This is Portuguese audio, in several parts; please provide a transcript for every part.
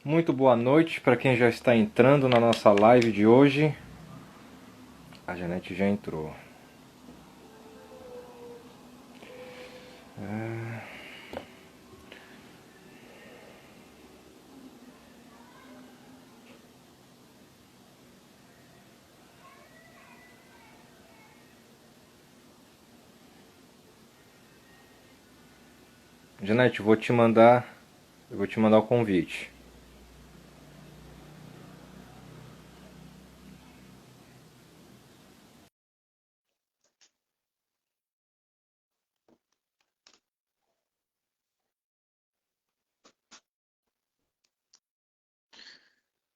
Muito boa noite para quem já está entrando na nossa live de hoje. A Janete já entrou. Janete, eu vou te mandar o convite.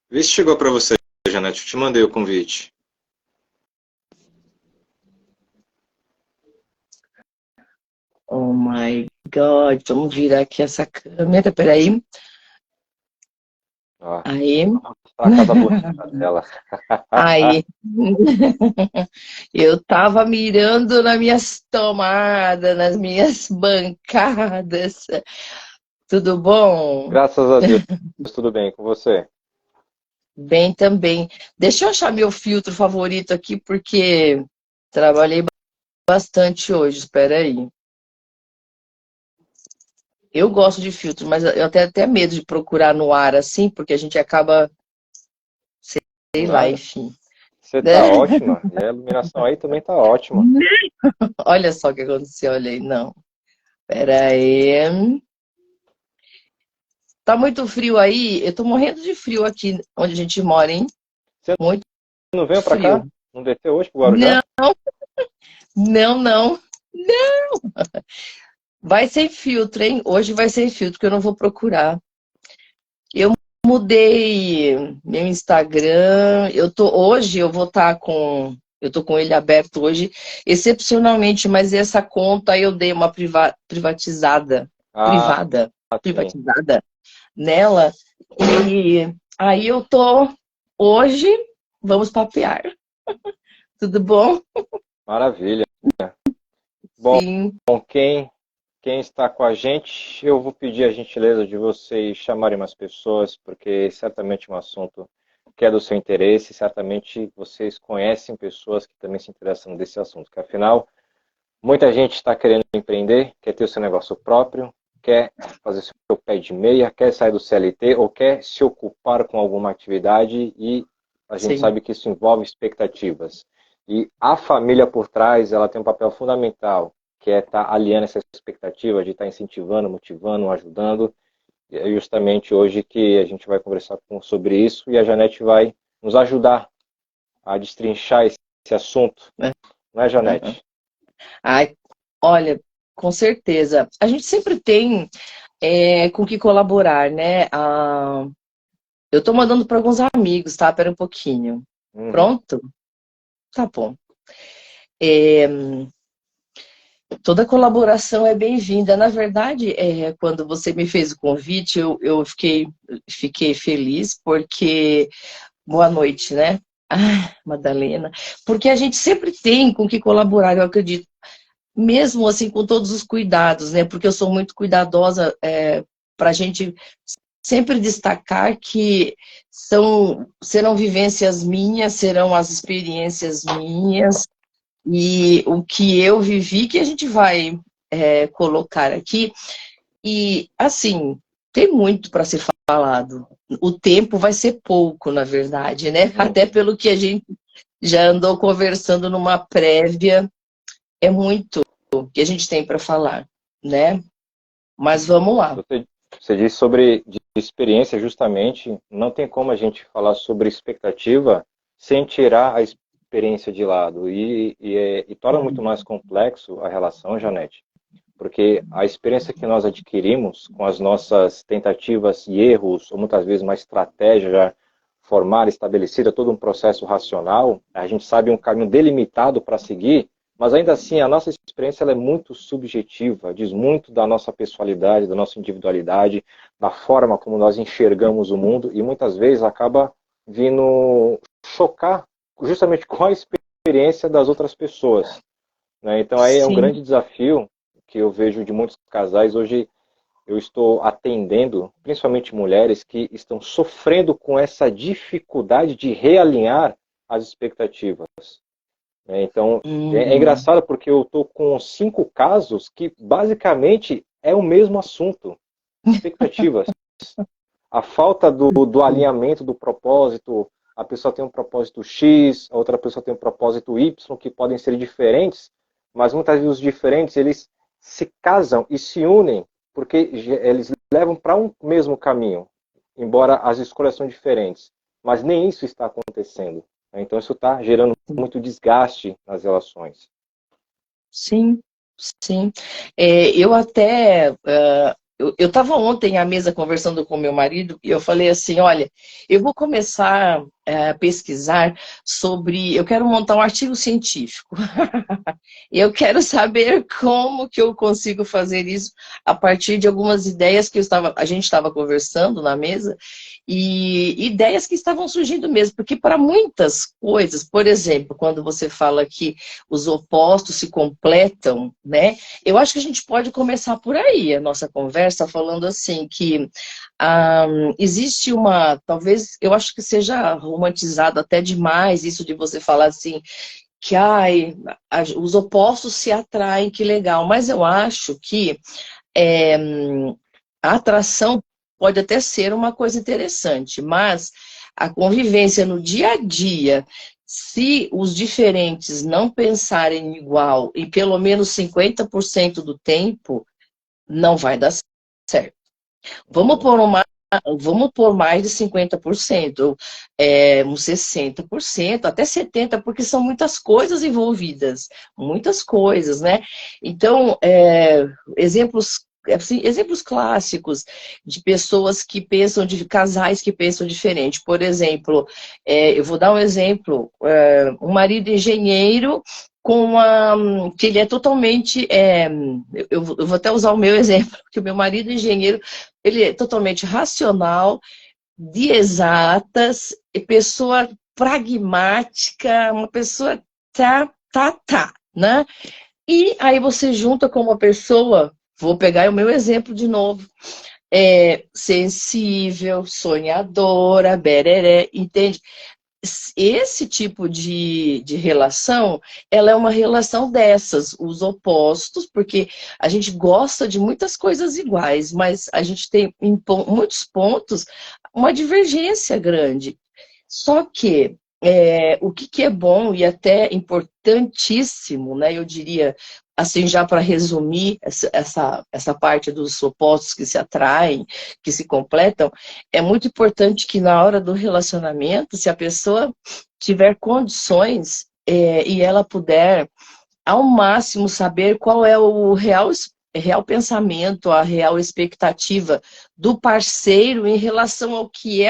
Vê se chegou para você, Janete. Eu te mandei o convite. Oh my God, vamos virar aqui essa câmera, peraí. Ó, Aí, tá a casa bonita dela. aí. Eu tava mirando nas minhas tomadas, nas minhas bancadas. Tudo bom? Graças a Deus, tudo bem com você? Bem também. Deixa eu achar meu filtro favorito aqui, porque trabalhei bastante hoje. Espera aí. Eu gosto de filtro, mas eu tenho até medo de procurar no ar assim, porque a gente acaba, sei lá, Nada. enfim. Você tá ótima. E a iluminação aí também tá ótima. Olha só o que aconteceu, olha aí. Não, pera aí. Tá muito frio aí? Eu tô morrendo de frio aqui onde a gente mora, hein? Você Muito não veio para cá? frio. Não desceu hoje pro Guarujá? Não, não, não. Vai sem filtro, hein? Hoje vai sem filtro, que eu não vou procurar. Eu mudei meu Instagram. Hoje eu vou estar com. Eu tô com ele aberto hoje, excepcionalmente, mas essa conta eu dei uma privatizada. Ah, Privada. sim. Privatizada nela. E aí eu tô. Hoje, vamos papear. Tudo bom? Maravilha. Bom, Sim, quem está com a gente, eu vou pedir a gentileza de vocês chamarem mais pessoas, porque certamente é um assunto que é do seu interesse, certamente vocês conhecem pessoas que também se interessam desse assunto, que afinal, muita gente está querendo empreender, quer ter o seu negócio próprio, quer fazer seu pé de meia, quer sair do CLT ou quer se ocupar com alguma atividade e a gente sim, sabe que isso envolve expectativas. E a família por trás, ela tem um papel fundamental, que é estar alinhando essa expectativa, de estar incentivando, motivando, ajudando. E é justamente hoje que a gente vai conversar sobre isso e a Janete vai nos ajudar a destrinchar esse assunto. né? Não é, Uhum. Janete? Ai, olha, com certeza. A gente sempre tem com que colaborar, né? Eu tô mandando para alguns amigos, tá? Pera um pouquinho. Uhum. Pronto? Tá bom. É, toda colaboração é bem-vinda. Na verdade, quando você me fez o convite, eu fiquei feliz, porque. Boa noite, né? Ah, Madalena. Porque a gente sempre tem com que colaborar, eu acredito. Mesmo assim, com todos os cuidados, né? Porque eu sou muito cuidadosa para a gente sempre destacar que serão vivências minhas, serão as experiências minhas, e o que eu vivi que a gente vai colocar aqui. E, assim, tem muito para ser falado. O tempo vai ser pouco, na verdade, né? Até Uhum. pelo que a gente já andou conversando numa prévia, é muito que a gente tem para falar, né? Mas vamos lá. Você disse sobre de experiência, justamente, não tem como a gente falar sobre expectativa sem tirar a experiência de lado. E torna muito mais complexo a relação, Janete, porque a experiência que nós adquirimos com as nossas tentativas e erros, ou muitas vezes uma estratégia já formada, estabelecida, todo um processo racional, a gente sabe um caminho delimitado para seguir, mas ainda assim a nossa experiência ela é muito subjetiva, diz muito da nossa pessoalidade, da nossa individualidade, da forma como nós enxergamos o mundo e muitas vezes acaba vindo chocar justamente com a experiência das outras pessoas, né? Então aí é um Sim, grande desafio que eu vejo de muitos casais hoje eu estou atendendo, principalmente mulheres que estão sofrendo com essa dificuldade de realinhar as expectativas. Então, é Uhum. engraçado porque eu estou com 5 casos que basicamente é o mesmo assunto, expectativas. A falta do alinhamento do propósito, a pessoa tem um propósito X, a outra pessoa tem um propósito Y, que podem ser diferentes, mas muitas vezes os diferentes, eles se casam e se unem, porque eles levam para um mesmo caminho, embora as escolhas são diferentes. Mas nem isso está acontecendo. Então isso está gerando muito desgaste nas relações. Sim, sim. Eu até. Eu estava ontem à mesa conversando com meu marido e eu falei assim: olha, eu vou começar a pesquisar sobre. Eu quero montar um artigo científico. Eu quero saber como que eu consigo fazer isso a partir de algumas ideias que a gente estava conversando na mesa e ideias que estavam surgindo mesmo, porque para muitas coisas, por exemplo, quando você fala que os opostos se completam, né? Eu acho que a gente pode começar por aí a nossa conversa falando assim que existe talvez eu acho que seja romantizado até demais isso de você falar assim que os opostos se atraem, que legal. Mas eu acho que é, a atração pode até ser uma coisa interessante, mas a convivência no dia a dia, se os diferentes não pensarem igual e pelo menos 50% do tempo, não vai dar certo. Vamos Uhum. pôr vamos pôr mais de 50%, uns 60%, até 70%, porque são muitas coisas envolvidas, muitas coisas, né? Então, exemplos clássicos de pessoas que pensam, de casais que pensam diferente. Por exemplo, eu vou dar um exemplo, um marido engenheiro que ele é totalmente, eu vou até usar o meu exemplo, que o meu marido engenheiro, ele é totalmente racional, de exatas, e pessoa pragmática, uma pessoa né? E aí você junta com uma pessoa, vou pegar o meu exemplo de novo, sensível, sonhadora, bereré, entende? Esse tipo de relação, ela é uma relação dessas, os opostos, porque a gente gosta de muitas coisas iguais, mas a gente tem em muitos pontos uma divergência grande. Só que o que é bom e até importantíssimo, né, eu diria, assim, já para resumir essa parte dos opostos que se atraem, que se completam, é muito importante que na hora do relacionamento, se a pessoa tiver condições e ela puder, ao máximo, saber qual é o real pensamento, a real expectativa do parceiro em relação ao que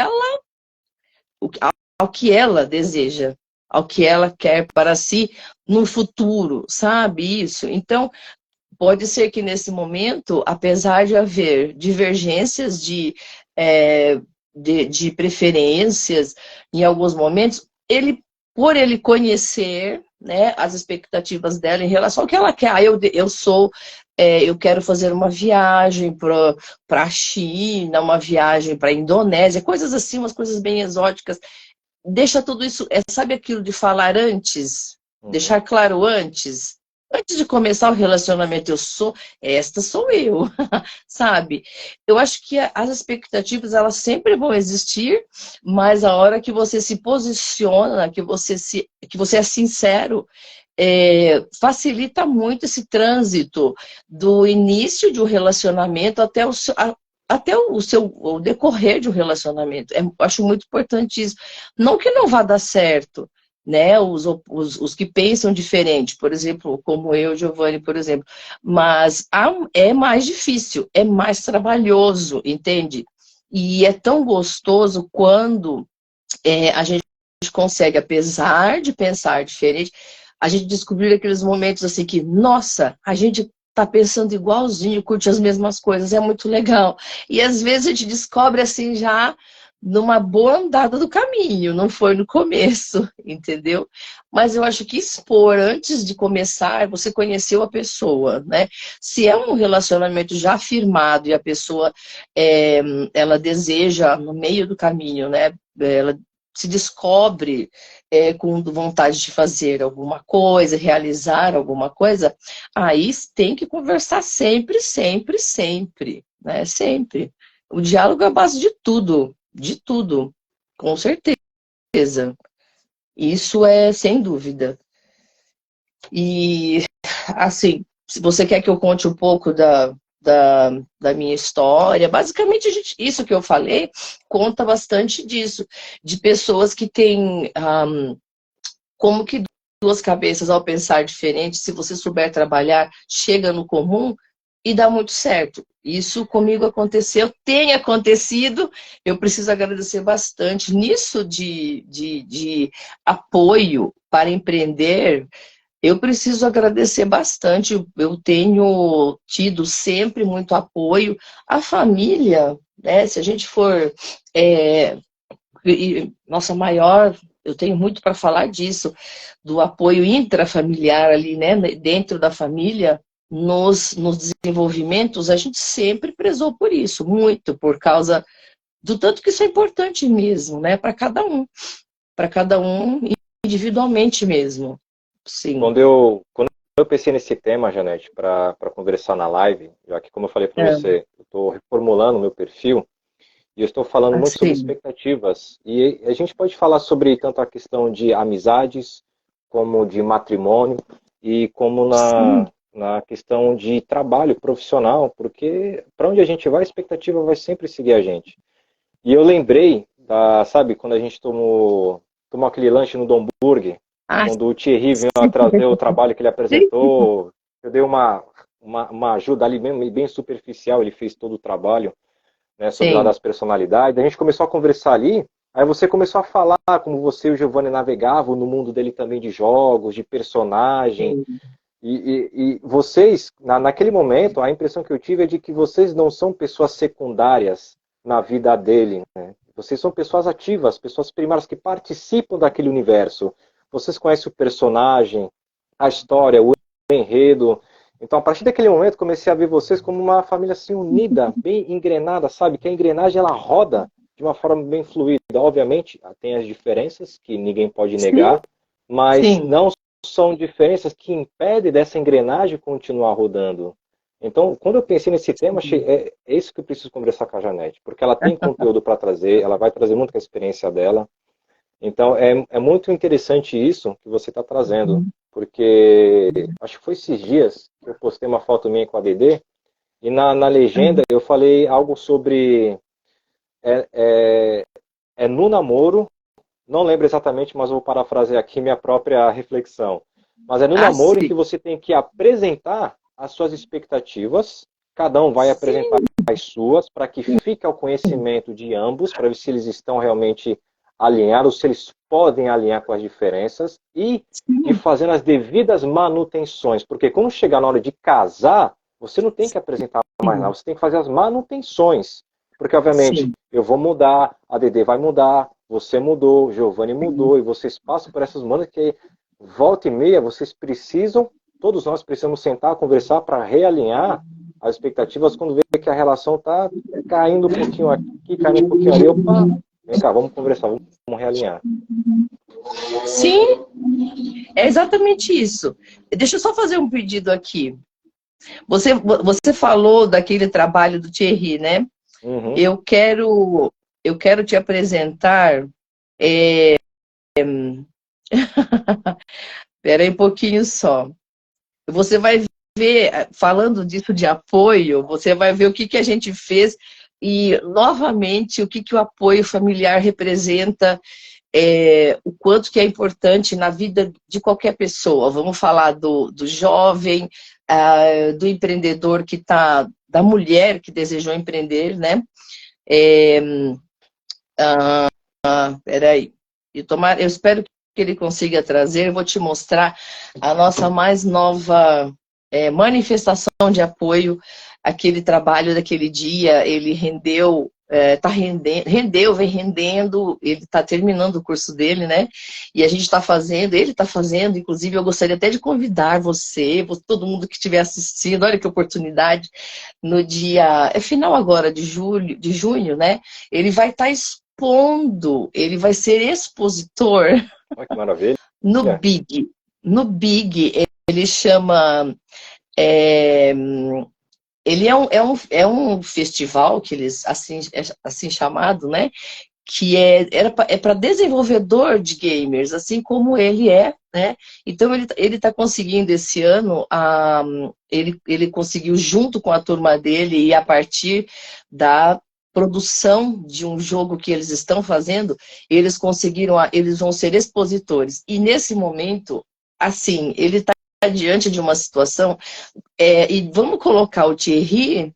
ela deseja, ao que ela quer para si no futuro, sabe isso? Então, pode ser que nesse momento, apesar de haver divergências de preferências em alguns momentos, por ele conhecer, né, as expectativas dela em relação ao que ela quer. Eu quero fazer uma viagem para a China, uma viagem para a Indonésia, coisas assim, umas coisas bem exóticas. Deixa tudo isso, sabe aquilo de falar antes? Uhum. Deixar claro antes? Antes de começar o relacionamento, esta sou eu, sabe? Eu acho que as expectativas, elas sempre vão existir, mas a hora que você se posiciona, que você é sincero, facilita muito esse trânsito do início de um relacionamento até o decorrer de um relacionamento. Acho muito importante isso. Não que não vá dar certo, né? Os que pensam diferente, por exemplo, como eu, Giovanni, por exemplo, mas é mais difícil, é mais trabalhoso, entende? E é tão gostoso quando a gente consegue, apesar de pensar diferente, a gente descobrir aqueles momentos assim que, nossa, a gente tá pensando igualzinho, curte as mesmas coisas, é muito legal. E às vezes a gente descobre assim já numa boa andada do caminho, não foi no começo, entendeu? Mas eu acho que expor antes de começar, você conheceu a pessoa, né? Se é um relacionamento já firmado e a pessoa ela deseja no meio do caminho, né? Ela se descobre com vontade de fazer alguma coisa, realizar alguma coisa, aí tem que conversar sempre, sempre, sempre, né? Sempre. O diálogo é a base de tudo, com certeza. Isso é sem dúvida. E, assim, se você quer que eu conte um pouco da minha história, basicamente isso que eu falei conta bastante disso, de pessoas que têm como que duas cabeças ao pensar diferente, se você souber trabalhar, chega no comum e dá muito certo. Isso comigo aconteceu, tem acontecido, eu preciso agradecer bastante. Nisso de apoio para empreender, eu preciso agradecer bastante. Eu tenho tido sempre muito apoio. A família, né? Se a gente for nossa maior, eu tenho muito para falar disso, do apoio intrafamiliar ali, né, dentro da família, nos desenvolvimentos, a gente sempre prezou por isso, muito, por causa do tanto que isso é importante mesmo, né, para cada um individualmente mesmo, sim. Quando eu pensei nesse tema, Janete, para conversar na live, já que, como eu falei para você, eu estou reformulando o meu perfil, e eu estou falando muito sobre Assim, expectativas. E a gente pode falar sobre tanto a questão de amizades, como de matrimônio, e como sim, na questão de trabalho profissional, porque para onde a gente vai, a expectativa vai sempre seguir a gente. E eu lembrei, sabe, quando a gente tomou aquele lanche no Dom Burger, ah, quando o Thierry veio sim, trazer o trabalho que ele sim, apresentou, eu dei uma ajuda ali bem superficial, ele fez todo o trabalho, né, sobre lá sim, das personalidades. A gente começou a conversar ali, aí você começou a falar como você e o Giovanni navegavam no mundo dele também de jogos, de personagem. sim, E vocês, naquele momento, a impressão que eu tive é de que vocês não são pessoas secundárias na vida dele, né? Vocês são pessoas ativas, pessoas primárias que participam daquele universo. Vocês conhecem o personagem, a história, o enredo. Então, a partir daquele momento, comecei a ver vocês como uma família assim unida, bem engrenada, sabe? Que a engrenagem ela roda de uma forma bem fluida. Obviamente, tem as diferenças que ninguém pode sim, negar, mas sim. não são diferenças que impedem dessa engrenagem continuar rodando. Então, quando eu pensei nesse tema, achei, é isso que eu preciso conversar com a Janete, porque ela tem conteúdo para trazer, ela vai trazer muito com a experiência dela. Então, é muito interessante isso que você está trazendo, porque acho que foi esses dias que eu postei uma foto minha com a Dedê, e na legenda eu falei algo sobre é, é, no namoro, não lembro exatamente, mas vou parafrasear aqui minha própria reflexão. Mas é no Ah, namoro em sim, que você tem que apresentar as suas expectativas, cada um vai apresentar sim, as suas, para que fique ao conhecimento de ambos, para ver se eles estão realmente alinhados, se eles podem alinhar com as diferenças, e sim, fazendo as devidas manutenções, porque quando chegar na hora de casar, você não tem que apresentar mais nada, sim, você tem que fazer as manutenções, porque obviamente sim. eu vou mudar, a Dedê vai mudar, você mudou, Giovanni Sim. mudou, e vocês passam por essas mudanças que volta e meia vocês precisam, todos nós precisamos sentar, conversar para realinhar as expectativas quando vê que a relação está caindo um pouquinho aqui, caindo um pouquinho ali. Opa, vem cá, vamos conversar, vamos realinhar. Sim, é exatamente isso. Deixa eu só fazer um pedido aqui. Você falou daquele trabalho do Thierry, né? Uhum. Eu quero, eu quero te apresentar. Espera aí um pouquinho só. Você vai ver, falando disso de apoio, você vai ver o que que a gente fez e, novamente, o que que o apoio familiar representa, o quanto que é importante na vida de qualquer pessoa. Vamos falar do jovem, do empreendedor que está, da mulher que desejou empreender, né? É, peraí. Eu espero que ele consiga trazer. Eu vou te mostrar a nossa mais nova manifestação de apoio. Aquele trabalho daquele dia, ele rendeu. tá vem rendendo, ele está terminando o curso dele, né? E a gente está fazendo, ele está fazendo, inclusive eu gostaria até de convidar todo mundo que estiver assistindo, olha que oportunidade, no dia, final agora de junho, né? Ele vai estar expondo, ele vai ser expositor. Olha que maravilha. No Big. No Big, ele chama... É, ele é um festival que eles, assim chamado, né? Que é para desenvolvedor de gamers, assim como ele é, né? Então ele está conseguindo esse ano, ele conseguiu junto com a turma dele e a partir da produção de um jogo que eles estão fazendo, eles eles vão ser expositores. E nesse momento, assim, ele está diante de uma situação, e vamos colocar o Thierry,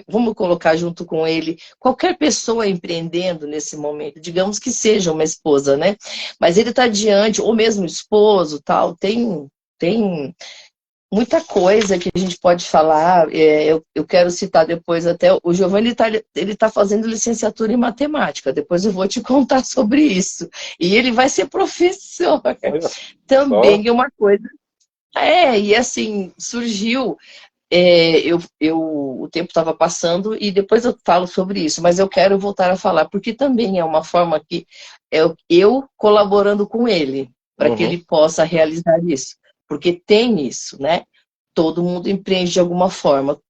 vamos colocar junto com ele qualquer pessoa empreendendo nesse momento, digamos que seja uma esposa, né? Mas ele está diante, ou mesmo esposo, tal, tem muita coisa que a gente pode falar. Eu quero citar depois até, o Giovanni ele tá fazendo licenciatura em matemática, depois eu vou te contar sobre isso. E ele vai ser professor. Também é uma coisa. E assim, surgiu, o tempo estava passando e depois eu falo sobre isso, mas eu quero voltar a falar, porque também é uma forma que eu colaborando com ele, para que ele possa realizar isso. Porque tem isso, né? Todo mundo empreende de alguma forma.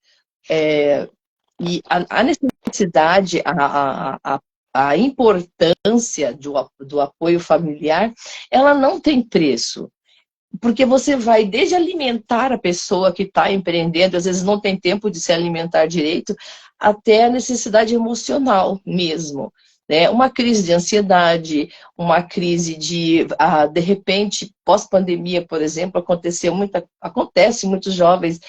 E a necessidade, a importância do apoio familiar, ela não tem preço. Porque você vai desde alimentar a pessoa que está empreendendo, às vezes não tem tempo de se alimentar direito, até a necessidade emocional mesmo. Né? Uma crise de ansiedade, uma crise de repente, pós-pandemia, por exemplo, acontece muitos jovens,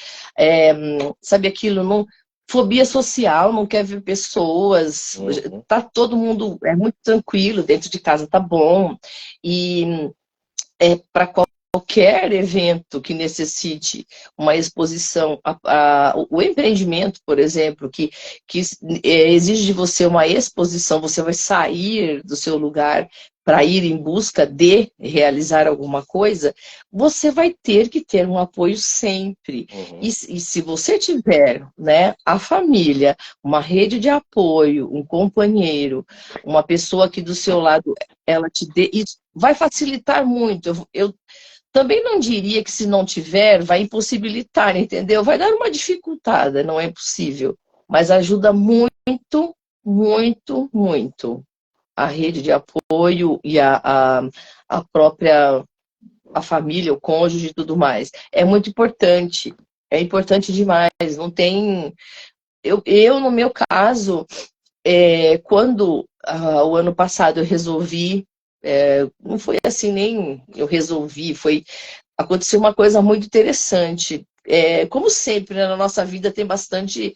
sabe aquilo, não, fobia social, não quer ver pessoas, tá todo mundo muito tranquilo, dentro de casa tá bom, e para qualquer evento que necessite uma exposição, o empreendimento, por exemplo, que exige de você uma exposição, você vai sair do seu lugar para ir em busca de realizar alguma coisa, você vai ter que ter um apoio sempre. E se você tiver, né, a família, uma rede de apoio, um companheiro, uma pessoa que do seu lado, ela te dê, isso vai facilitar muito. Eu também não diria que se não tiver, vai impossibilitar, entendeu? Vai dar uma dificultada, não é possível. Mas ajuda muito, muito, muito. A rede de apoio e a própria família, o cônjuge e tudo mais. É muito importante. É importante demais. Não tem... Eu no meu caso, quando o ano passado eu resolvi, não foi assim nem eu resolvi, aconteceu uma coisa muito interessante. Como sempre, né, na nossa vida tem bastante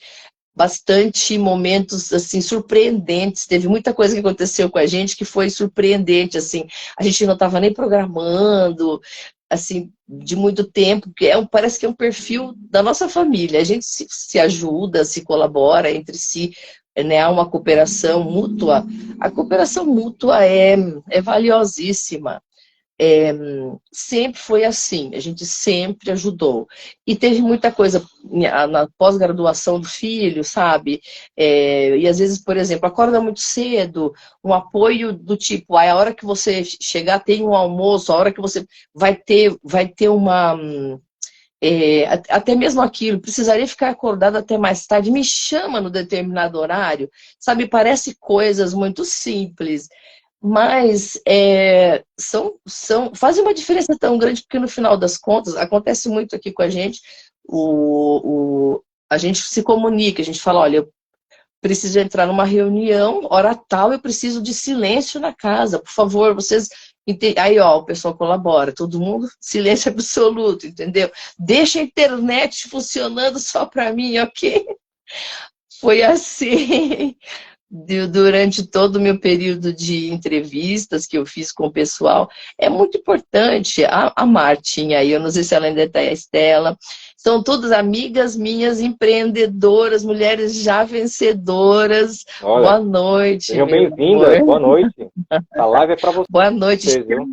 momentos assim surpreendentes. Teve muita coisa que aconteceu com a gente que foi surpreendente, assim. A gente não estava nem programando, assim, de muito tempo, porque parece que é um perfil da nossa família. A gente se ajuda, se colabora entre si, né? Há uma cooperação mútua. A cooperação mútua é valiosíssima. Sempre foi assim, a gente sempre ajudou. E teve muita coisa na pós-graduação do filho, sabe? E às vezes, por exemplo, acorda muito cedo, um apoio do tipo, a hora que você chegar tem um almoço, a hora que você vai ter uma... até mesmo aquilo, precisaria ficar acordado até mais tarde, me chama no determinado horário, sabe? Parece coisas muito simples, mas fazem uma diferença tão grande, porque no final das contas, acontece muito aqui com a gente, a gente se comunica, a gente fala, olha, eu preciso entrar numa reunião, hora tal, eu preciso de silêncio na casa, por favor, vocês... Aí, ó, o pessoal colabora, todo mundo, silêncio absoluto, entendeu? Deixa a internet funcionando só para mim, ok? Foi assim... durante todo o meu período de entrevistas que eu fiz com o pessoal, é muito importante. A Martinha aí, eu não sei se ela ainda está, a Estela, são todas amigas minhas empreendedoras, mulheres já vencedoras. Olha, Boa noite, sejam meu bem-vindas, amor. boa noite. A live é para Boa noite. vocês, viu?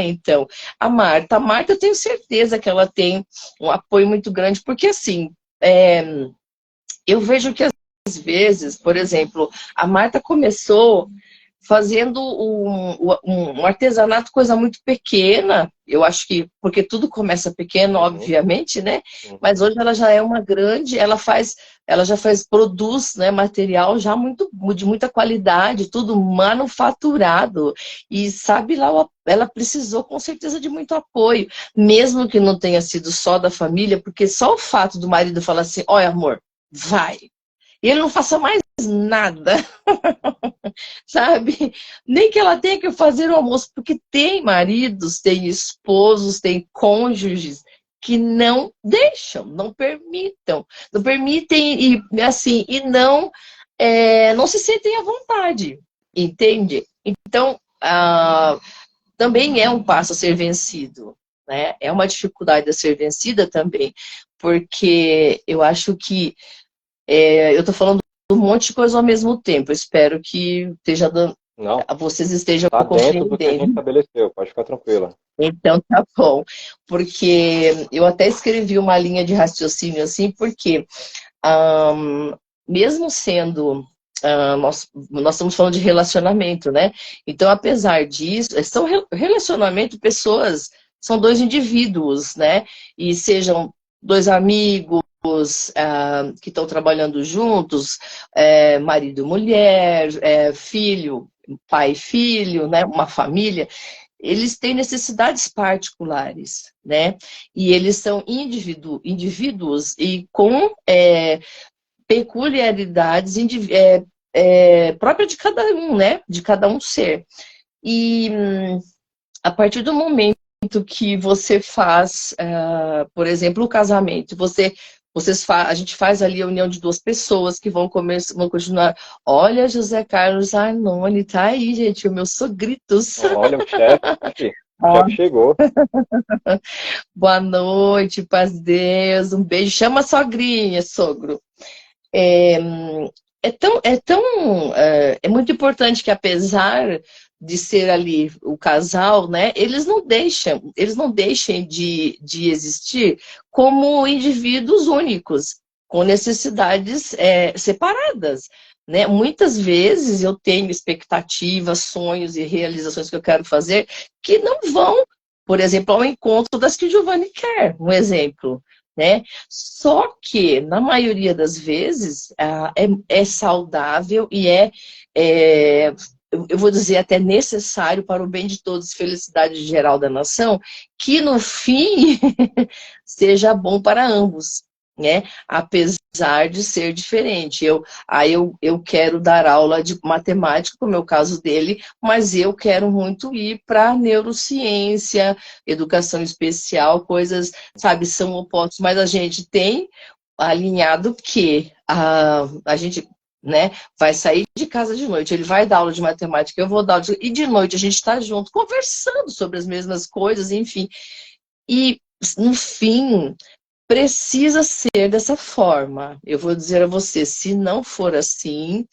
Então, a Marta eu tenho certeza que ela tem um apoio muito grande, porque assim, eu vejo que às vezes, por exemplo, a Marta começou fazendo um artesanato, coisa muito pequena. Eu acho que, porque tudo começa pequeno, Uhum, obviamente, né? Mas uhum. hoje ela já é uma grande, ela já produz, né, material já de muita qualidade, tudo manufaturado. E sabe lá, ela precisou com certeza de muito apoio, mesmo que não tenha sido só da família, porque só o fato do marido falar assim, olha, amor, vai. E ele não faça mais nada, sabe? Nem que ela tenha que fazer o almoço, porque tem maridos, tem esposos, tem cônjuges que não deixam, não permitem e assim e não se sentem à vontade, entende? Então também é um passo a ser vencido, né? É uma dificuldade a ser vencida também, porque eu acho que eu estou falando um monte de coisa ao mesmo tempo. Eu espero que Não, vocês estejam tá dentro do que a gente compreendendo. estabeleceu, pode ficar tranquila. Então tá bom. Porque eu até escrevi uma linha de raciocínio assim, porque mesmo sendo. Nós estamos falando de relacionamento, né? Então, apesar disso, relacionamento, pessoas, são dois indivíduos, né? E sejam dois amigos, que estão trabalhando juntos, marido e mulher, filho, pai e filho, né? Uma família, eles têm necessidades particulares, né? E eles são indivíduos e com peculiaridades próprias de cada um, né? De cada um ser. E a partir do momento que você faz, por exemplo, o casamento, a gente faz ali a união de duas pessoas que vão continuar. Olha, José Carlos Arnone, tá aí, gente, o meu sogritos. Olha, o Ó, chefe chegou. boa noite, paz de Deus, um beijo. Chama a sogrinha, sogro. É, é muito importante que, apesar de ser ali o casal, né, eles não deixem de existir como indivíduos únicos, com necessidades separadas, né? Muitas vezes eu tenho expectativas, sonhos e realizações que eu quero fazer que não vão, por exemplo, ao encontro das que o Giovanni quer, um exemplo, né? Só que, na maioria das vezes, é saudável e eu vou dizer até necessário para o bem de todos, felicidade geral da nação, que no fim seja bom para ambos, né? Apesar de ser diferente. Eu quero dar aula de matemática, como é o caso dele, mas eu quero muito ir para neurociência, educação especial, coisas, sabe, são opostos, mas a gente tem alinhado que a gente, né, vai sair de casa de noite, ele vai dar aula de matemática, eu vou dar aula e de noite a gente está junto, conversando sobre as mesmas coisas, enfim. E, no fim, precisa ser dessa forma. Eu vou dizer a você, se não for assim,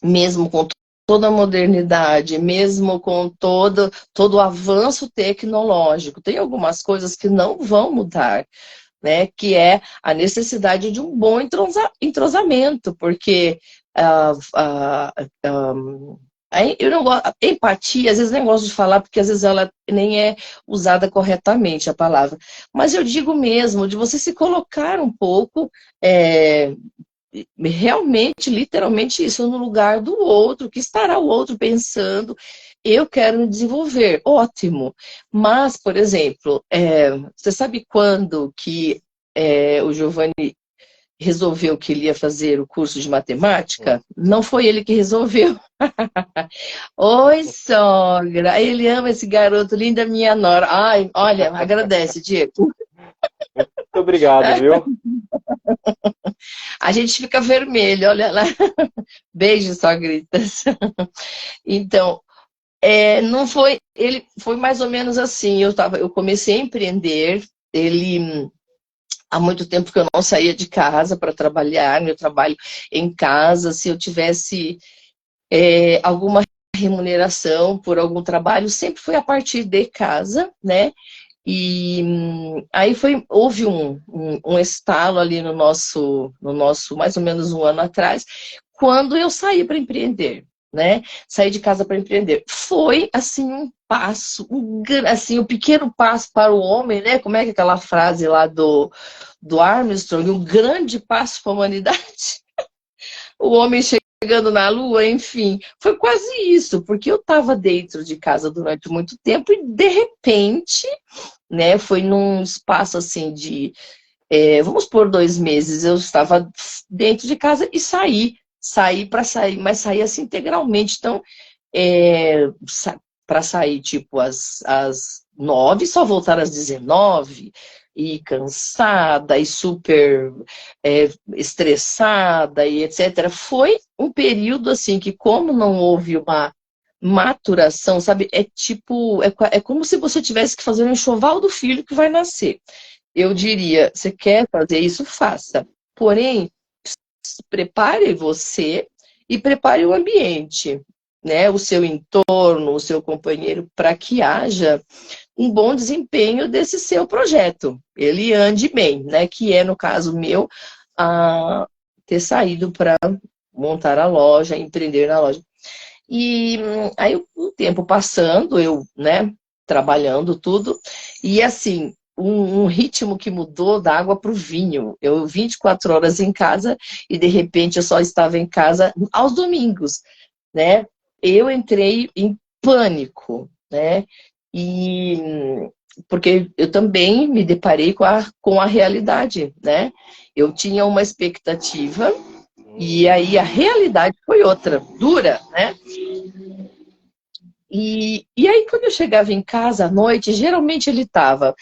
mesmo com toda a modernidade, mesmo com todo o avanço tecnológico, tem algumas coisas que não vão mudar, né? Que é a necessidade de um bom entrosamento, porque eu não gosto, empatia, às vezes nem gosto de falar, porque às vezes ela nem é usada corretamente, a palavra. Mas eu digo mesmo, de você se colocar um pouco, realmente, literalmente isso, no lugar do outro, que estará o outro pensando, eu quero me desenvolver, ótimo. Mas, por exemplo, você sabe quando que o Giovanni resolveu que ele ia fazer o curso de matemática? Não foi ele que resolveu. Oi, sogra. Ele ama esse garoto, linda minha nora. Ai, olha, agradece, Diego. Muito obrigado, viu? A gente fica vermelho, olha lá. Beijo, sogritas. Então, não foi, ele foi mais ou menos assim. Eu comecei a empreender. Há muito tempo que eu não saía de casa para trabalhar. Eu trabalho em casa. Se eu tivesse alguma remuneração por algum trabalho, sempre foi a partir de casa, né? E aí houve um estalo ali no nosso, mais ou menos um ano atrás, quando eu saí para empreender, né? Saí de casa para empreender. Foi, assim, um passo, assim, um pequeno passo para o homem, né? Como é que é aquela frase lá do Armstrong? Um grande passo para a humanidade. O homem chegando na Lua, enfim. Foi quase isso, porque eu estava dentro de casa durante muito tempo e, de repente, né, foi num espaço assim de, vamos por 2 meses, eu estava dentro de casa e saí para sair, mas saí assim integralmente. Então, para sair tipo às 9, só voltar às 19, e cansada, e super estressada, e etc. Foi um período assim que, como não houve uma maturação, sabe? É como se você tivesse que fazer um enxoval do filho que vai nascer. Eu diria, você quer fazer isso? Faça. Porém, prepare você e prepare o ambiente, né? O seu entorno, o seu companheiro, para que haja um bom desempenho desse seu projeto. Ele ande bem, né? Que é, no caso meu, ter saído para montar a loja, empreender na loja. E aí o tempo passando, eu, né, trabalhando tudo, e assim, um ritmo que mudou da água para o vinho. Eu 24 horas em casa e de repente eu só estava em casa aos domingos, né? Eu entrei em pânico, né? E porque eu também me deparei com a realidade, né? Eu tinha uma expectativa e aí a realidade foi outra, dura, né? E aí, quando eu chegava em casa à noite, geralmente ele estava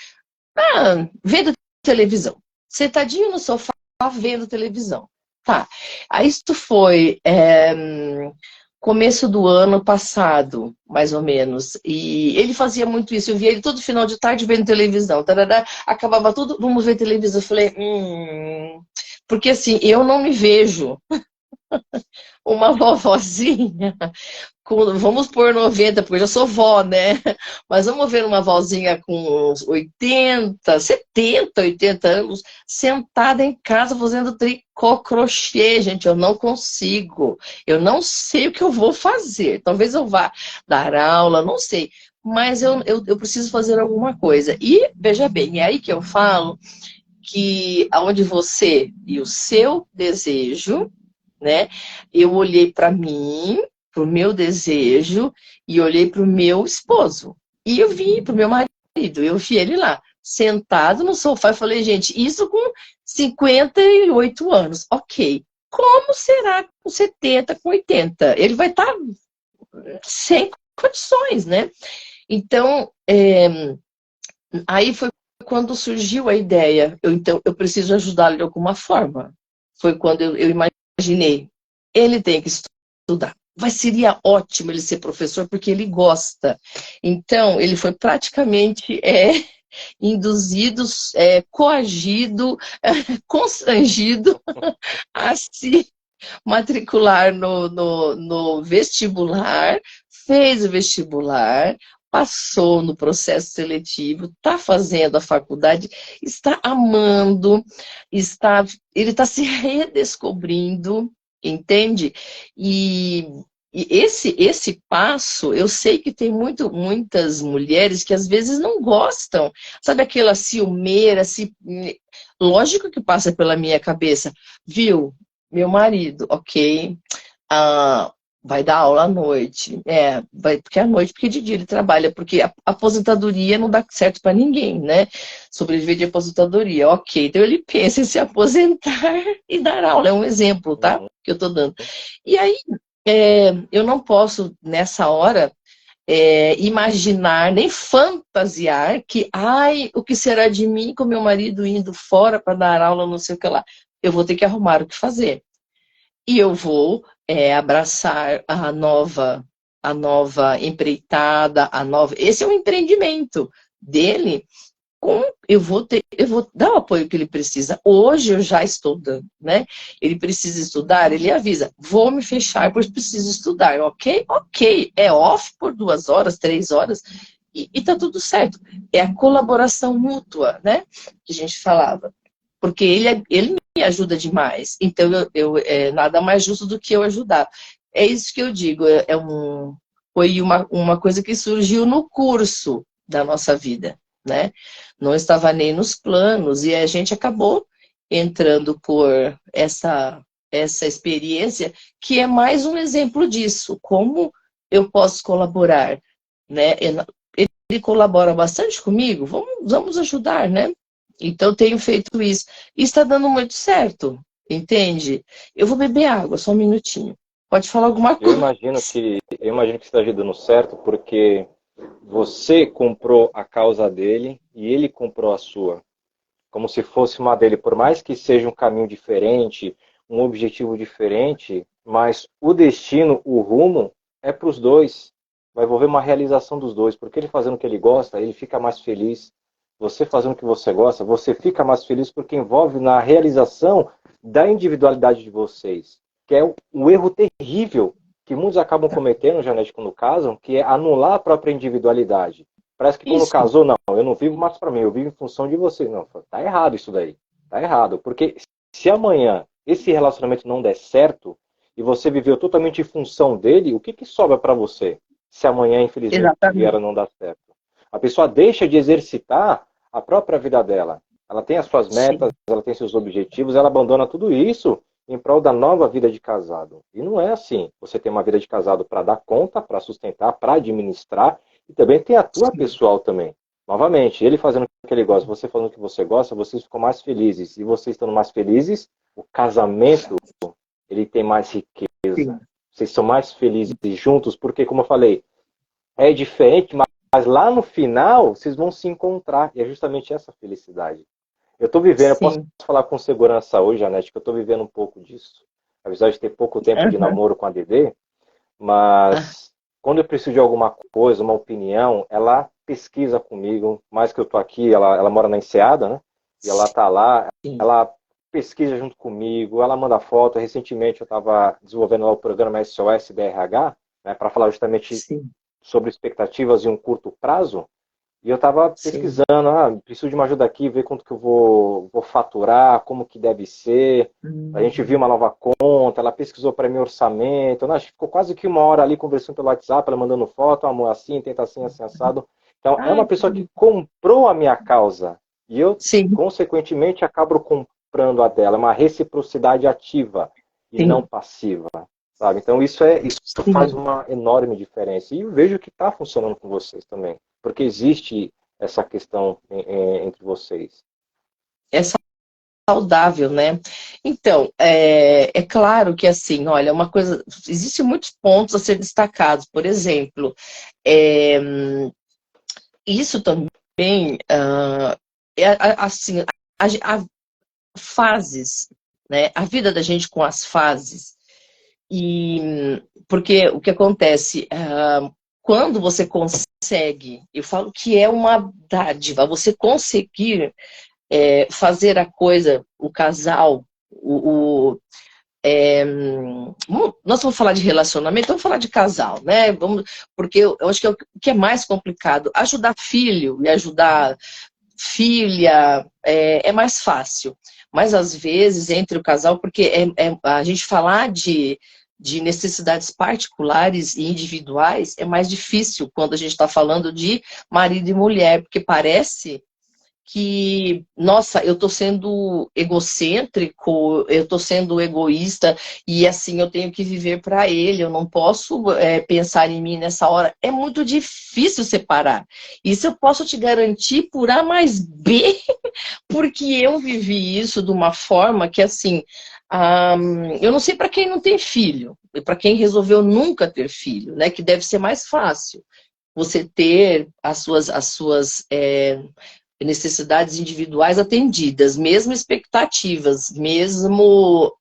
vendo televisão, sentadinho no sofá, vendo televisão. Tá. Aí isso foi começo do ano passado, mais ou menos. E ele fazia muito isso. Eu via ele todo final de tarde vendo televisão. Tarará, acabava tudo, vamos ver televisão. Eu falei, porque assim, eu não me vejo uma vovozinha vamos pôr 90, porque eu já sou vó, né? Mas vamos ver uma vozinha com uns 80, 70, 80 anos, sentada em casa fazendo tricô, crochê, gente. Eu não consigo. Eu não sei o que eu vou fazer. Talvez eu vá dar aula, não sei. Mas eu preciso fazer alguma coisa. E, veja bem, é aí que eu falo que aonde você e o seu desejo, né? Eu olhei para mim, para o meu desejo, e olhei para o meu esposo. E eu vi para o meu marido, eu vi ele lá, sentado no sofá, e falei, gente, isso com 58 anos, ok. Como será com 70, com 80? Ele vai estar sem condições, né? Então, aí foi quando surgiu a ideia, então, eu preciso ajudá-lo de alguma forma. Foi quando eu imaginei, ele tem que estudar. Seria ótimo ele ser professor, porque ele gosta. Então, ele foi praticamente induzido, coagido, constrangido a se matricular no vestibular, fez o vestibular, passou no processo seletivo, está fazendo a faculdade, está amando, ele está se redescobrindo, entende? E esse passo, eu sei que tem muitas mulheres que às vezes não gostam, sabe aquela ciumeira, lógico que passa pela minha cabeça, viu? Meu marido, ok, vai dar aula à noite, porque à noite, porque de dia ele trabalha, porque a aposentadoria não dá certo para ninguém, né? Sobreviver de aposentadoria, ok. Então ele pensa em se aposentar e dar aula, é um exemplo, tá? Que eu tô dando. E aí, eu não posso, nessa hora, imaginar, nem fantasiar que, o que será de mim com meu marido indo fora para dar aula, não sei o que lá. eu vou ter que arrumar o que fazer. E eu vou abraçar a nova empreitada, esse é um empreendimento dele. Eu vou dar o apoio que ele precisa. Hoje eu já estou dando, né? Ele precisa estudar, ele avisa, vou me fechar, pois preciso estudar, ok? Ok, é off por 2 horas, 3 horas, e tá tudo certo. É a colaboração mútua, né? Que a gente falava. Porque ele me ajuda demais. Então, nada mais justo do que eu ajudar. É isso que eu digo, foi uma coisa que surgiu no curso da nossa vida, né? Não estava nem nos planos, e a gente acabou entrando por essa experiência, que é mais um exemplo disso, como eu posso colaborar, né? Ele colabora bastante comigo, vamos ajudar, né? Então, eu tenho feito isso. E está dando muito certo, entende? Eu vou beber água, só um minutinho. Pode falar alguma Eu coisa? imagino que, eu imagino que está dando certo porque você comprou a causa dele e ele comprou a sua. Como se fosse uma dele, por mais que seja um caminho diferente, um objetivo diferente, mas o destino, o rumo, é para os dois. Vai envolver uma realização dos dois, porque ele fazendo o que ele gosta, ele fica mais feliz. Você fazendo o que você gosta, você fica mais feliz porque envolve na realização da individualidade de vocês, que é um erro terrível que muitos acabam cometendo, Janete, quando casam, que é anular a própria individualidade. Parece que quando Isso, casou, não, eu não vivo mais para mim, eu vivo em função de você. Não, tá errado isso daí. Tá errado. Porque se amanhã esse relacionamento não der certo e você viveu totalmente em função dele, o que, que sobra para você se amanhã, infelizmente, vier exatamente. a não dar certo? A pessoa deixa de exercitar a própria vida dela. Ela tem as suas metas, Sim, ela tem seus objetivos, ela abandona tudo isso em prol da nova vida de casado. E não é assim. Você tem uma vida de casado para dar conta, para sustentar, para administrar, e também tem a tua sim, pessoal também. Novamente, ele fazendo o que ele gosta, você fazendo o que você gosta, vocês ficam mais felizes. E vocês estando mais felizes, o casamento, ele tem mais riqueza. sim. Vocês são mais felizes juntos, porque, como eu falei, é diferente, mas lá no final, vocês vão se encontrar. E é justamente essa felicidade. Eu estou vivendo, eu posso Sim. falar com segurança hoje, Janete, que eu estou vivendo um pouco disso. Apesar de ter pouco tempo de Aham. namoro com a Dedê, Ah, mas quando eu preciso de alguma coisa, uma opinião, ela pesquisa comigo, mais que eu tô aqui, ela mora na Enseada, né? E ela tá lá, sim, ela pesquisa junto comigo, ela manda foto. Recentemente eu estava desenvolvendo lá o programa SOS DRH, né, para falar justamente sim, sobre expectativas em um curto prazo. E eu estava sim. pesquisando, preciso de uma ajuda aqui, ver quanto que eu vou faturar, como que deve ser. A gente viu uma Hum. nova conta, ela pesquisou para mim orçamento. Acho que ficou quase que 1 hora ali conversando pelo WhatsApp, ela mandando foto, amor, assim, tenta assim, assado. Então, é uma Ai, pessoa que comprou a minha causa. E eu, sim, consequentemente, acabo comprando a dela. É uma reciprocidade ativa e não sim, passiva. Sabe? Então, isso faz sim. uma enorme diferença. E eu vejo que está funcionando com vocês também. Porque existe essa questão entre vocês. É saudável, né? Então, é claro que assim, olha, uma coisa, existem muitos pontos a ser destacados. Por exemplo, é, isso também, assim, a fases, né? A vida da gente com as fases. E porque o que acontece, quando você consegue, eu falo que é uma dádiva, você conseguir fazer a coisa, o casal, nós vamos falar de relacionamento, vamos falar de casal, né? Porque eu acho que o que é mais complicado, ajudar filho e ajudar filha é mais fácil. Mas às vezes entre o casal, porque a gente falar de necessidades particulares e individuais é mais difícil quando a gente está falando de marido e mulher, porque parece que, nossa, eu tô sendo egocêntrico, eu tô sendo egoísta e assim eu tenho que viver para ele, eu não posso pensar em mim nessa hora. É muito difícil separar. Isso eu posso te garantir por A mais B, porque eu vivi isso de uma forma que assim, eu não sei para quem não tem filho, e para quem resolveu nunca ter filho, né? Que deve ser mais fácil você ter as suas necessidades individuais atendidas, mesmo expectativas, mesmo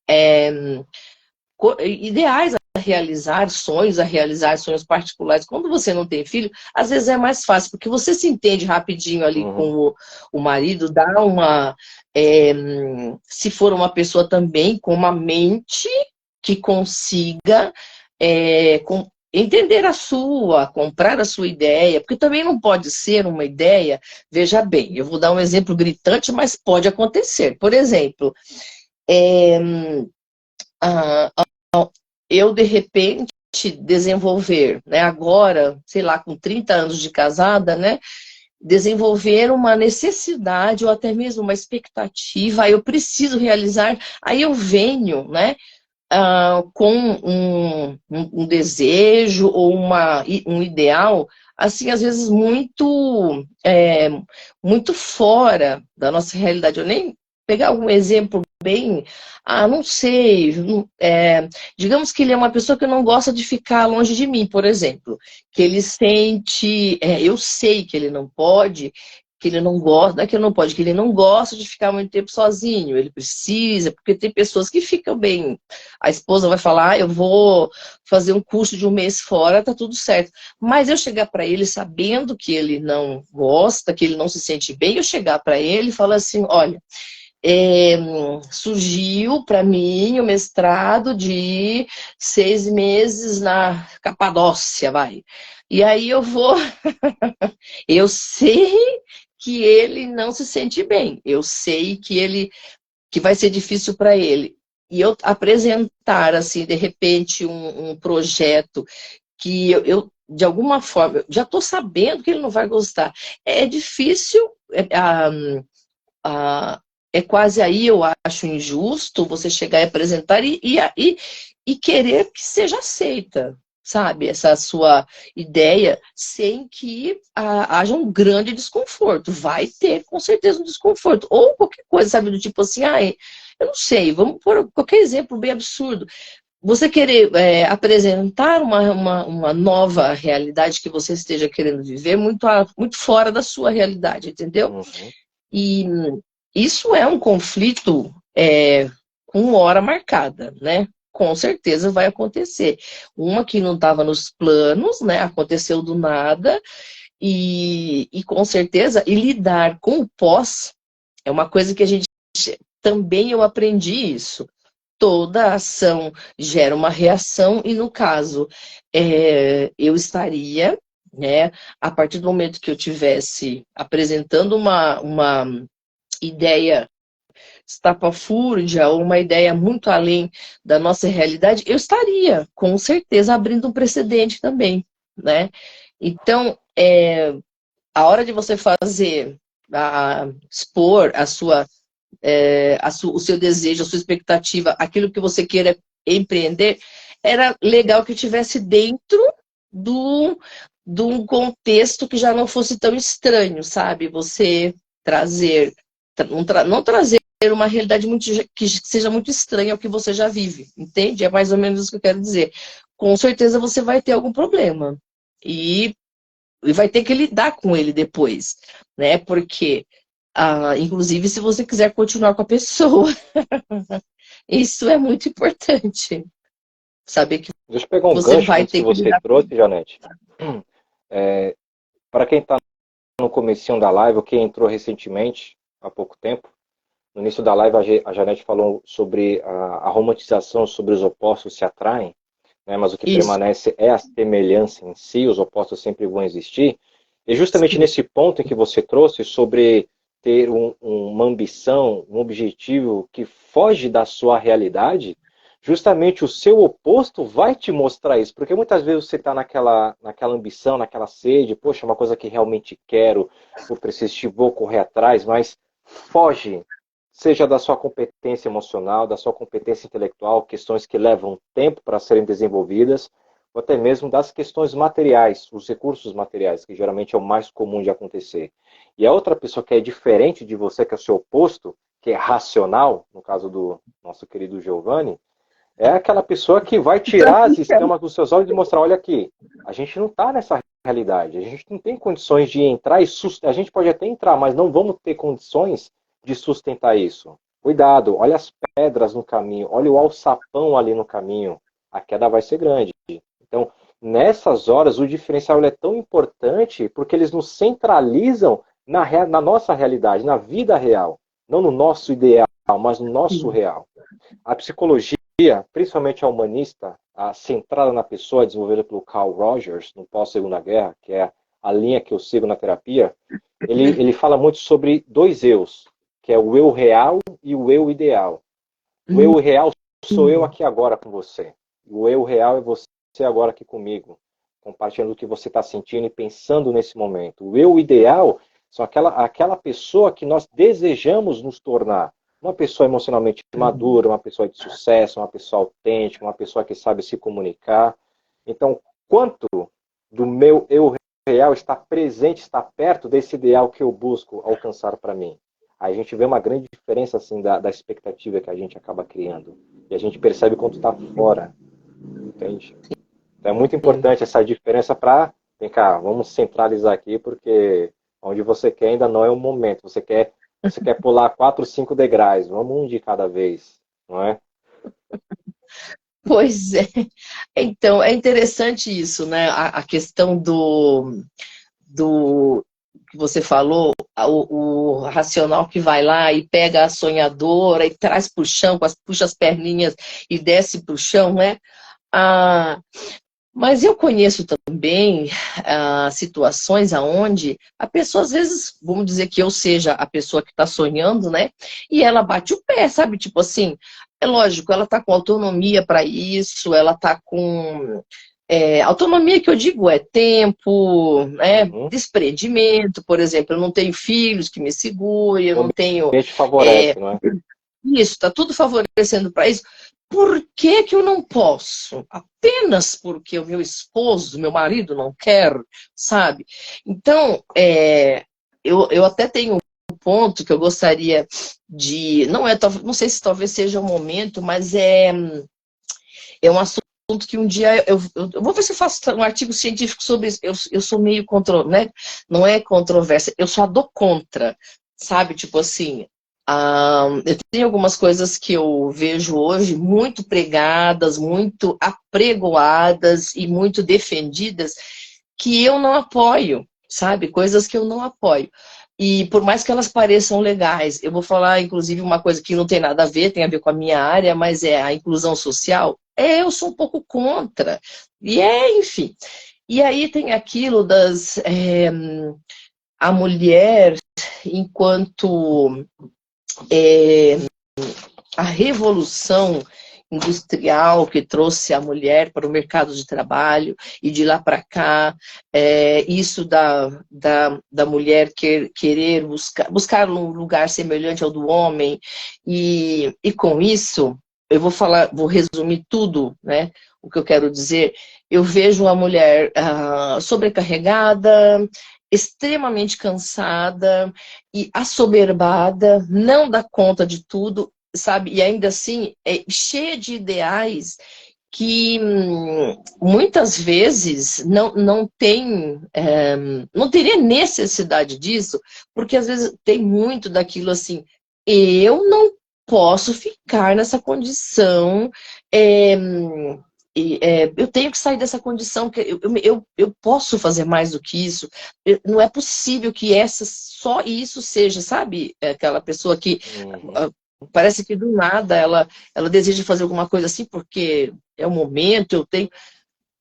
ideais a realizar sonhos particulares. Quando você não tem filho, às vezes é mais fácil, porque você se entende rapidinho ali com o marido, dá uma... se for uma pessoa também com uma mente que consiga entender comprar a sua ideia, porque também não pode ser uma ideia, veja bem, eu vou dar um exemplo gritante, mas pode acontecer. Por exemplo, eu, de repente, desenvolver, né, agora, sei lá, com 30 anos de casada, né, desenvolver uma necessidade ou até mesmo uma expectativa, eu preciso realizar, aí eu venho, né, com um desejo ou um ideal, assim, às vezes muito fora da nossa realidade. Eu nem pegar um exemplo bem, não sei, digamos que ele é uma pessoa que não gosta de ficar longe de mim, por exemplo, que ele sente, eu sei que ele não pode, que ele não gosta, não é que ele não pode, que ele não gosta de ficar muito tempo sozinho, ele precisa, porque tem pessoas que ficam bem, a esposa vai falar, eu vou fazer um curso de um mês fora, tá tudo certo, mas eu chegar para ele sabendo que ele não gosta, que ele não se sente bem, eu chegar para ele e falar assim, olha, surgiu para mim o mestrado de 6 meses na Capadócia, vai. E aí eu vou... eu sei que ele não se sente bem. Eu sei que vai ser difícil para ele. E eu apresentar, assim, de repente, um projeto que de alguma forma, eu já estou sabendo que ele não vai gostar. É difícil, é quase aí, eu acho injusto você chegar e apresentar e querer que seja aceita, sabe? Essa sua ideia, sem que haja um grande desconforto. Vai ter, com certeza, um desconforto. Ou qualquer coisa, sabe? Do tipo assim, eu não sei, vamos por qualquer exemplo bem absurdo. Você querer apresentar uma nova realidade que você esteja querendo viver muito fora da sua realidade, entendeu? E isso é um conflito com hora marcada, né? Com certeza vai acontecer. Uma que não estava nos planos, né? Aconteceu do nada. E com certeza, e lidar com o pós é uma coisa que a gente... Também eu aprendi isso. Toda ação gera uma reação e, no caso, eu estaria, né, a partir do momento que eu tivesse apresentando uma ideia estapafúrdia ou uma ideia muito além da nossa realidade, eu estaria, com certeza, abrindo um precedente também, né? Então, a hora de você fazer, expor o seu desejo, a sua expectativa, aquilo que você queira empreender, era legal que tivesse dentro de um contexto que já não fosse tão estranho, sabe? Você trazer, não trazer uma realidade que seja muito estranha ao que você já vive, entende? É mais ou menos isso que eu quero dizer. Com certeza você vai ter algum problema e vai ter que lidar com ele depois, né? Porque, inclusive, se você quiser continuar com a pessoa, isso é muito importante. Saber que Deixa eu pegar um você gancho vai nisso que ter que você lidar com trouxe, Janete. Para quem está no comecinho da live, ou quem entrou recentemente, há pouco tempo, no início da live a Janete falou sobre a romantização, sobre os opostos se atraem, né, mas o que isso. permanece é a semelhança em si, os opostos sempre vão existir. E justamente Sim. nesse ponto em que você trouxe sobre ter uma ambição, um objetivo que foge da sua realidade, justamente o seu oposto vai te mostrar isso. Porque muitas vezes você está naquela ambição, naquela sede, poxa, uma coisa que realmente quero, vou persistir, vou correr atrás, mas foge, seja da sua competência emocional, da sua competência intelectual, questões que levam tempo para serem desenvolvidas, ou até mesmo das questões materiais, os recursos materiais, que geralmente é o mais comum de acontecer. E a outra pessoa que é diferente de você, que é o seu oposto, que é racional, no caso do nosso querido Giovanni, É aquela pessoa que vai tirar as escamas dos seus olhos e mostrar, olha aqui, a gente não está nessa realidade, a gente não tem condições de entrar e a gente pode até entrar, mas não vamos ter condições de sustentar isso. Cuidado, olha as pedras no caminho, olha o alçapão ali no caminho, a queda vai ser grande. Então, nessas horas, o diferencial é tão importante porque eles nos centralizam na nossa realidade, na vida real, não no nosso ideal, mas no nosso real. A psicologia, principalmente a humanista, a centrada na pessoa, desenvolvida pelo Carl Rogers, no pós-segunda guerra, que é a linha que eu sigo na terapia, ele fala muito sobre dois eus, que é o eu real e o eu ideal. O eu real sou eu aqui agora com você. O eu real é você agora aqui comigo, compartilhando o que você está sentindo e pensando nesse momento. O eu ideal são aquela pessoa que nós desejamos nos tornar. Uma pessoa emocionalmente madura, uma pessoa de sucesso, uma pessoa autêntica, uma pessoa que sabe se comunicar. Então, quanto do meu eu real está presente, está perto desse ideal que eu busco alcançar para mim? Aí a gente vê uma grande diferença assim da expectativa que a gente acaba criando. E a gente percebe quanto está fora. Entende? Então é muito importante essa diferença para... Vem cá, vamos centralizar aqui, porque onde você quer ainda não é o momento. Você quer pular 4, 5 degraus. Vamos um de cada vez, não é? Pois é. Então, é interessante isso, né? A questão do que você falou, o racional que vai lá e pega a sonhadora e traz para o chão, puxa as perninhas e desce para o chão, né? Ah, mas eu conheço também situações aonde a pessoa, às vezes, vamos dizer que eu seja a pessoa que está sonhando, né? E ela bate o pé, sabe? Tipo assim, é lógico, ela está com autonomia para isso, ela está com... autonomia que eu digo é tempo, né? Desprendimento, por exemplo, eu não tenho filhos que me segurem, eu O não tenho... ambiente favorece, não é? Isso, está tudo favorecendo para isso. Por que que eu não posso? Apenas porque o meu esposo, meu marido não quer, sabe? Então, eu até tenho um ponto que eu gostaria de... Não sei se talvez seja o momento, mas é um assunto que um dia eu vou ver se eu faço um artigo científico sobre isso. Eu sou meio contra, né? Não é controvérsia, eu só dou contra, sabe? Tipo assim, eu tenho algumas coisas que eu vejo hoje muito pregadas, muito apregoadas e muito defendidas que eu não apoio, sabe? Coisas que eu não apoio. E por mais que elas pareçam legais, eu vou falar, inclusive, uma coisa que não tem nada a ver, tem a ver com a minha área, mas é a inclusão social. Eu sou um pouco contra. Enfim. E aí tem aquilo a mulher enquanto a revolução industrial que trouxe a mulher para o mercado de trabalho e de lá para cá, isso da mulher querer buscar um lugar semelhante ao do homem e com isso, eu vou resumir tudo, né? O que eu quero dizer, eu vejo a mulher sobrecarregada, extremamente cansada e assoberbada, não dá conta de tudo, sabe? E ainda assim, cheia de ideais que muitas vezes não tem, não teria necessidade disso, porque às vezes tem muito daquilo assim, eu não posso ficar nessa condição, eu tenho que sair dessa condição, que eu posso fazer mais do que isso, não é possível que só isso seja, sabe? Aquela pessoa que parece que do nada ela deseja fazer alguma coisa assim, porque é o momento, eu tenho...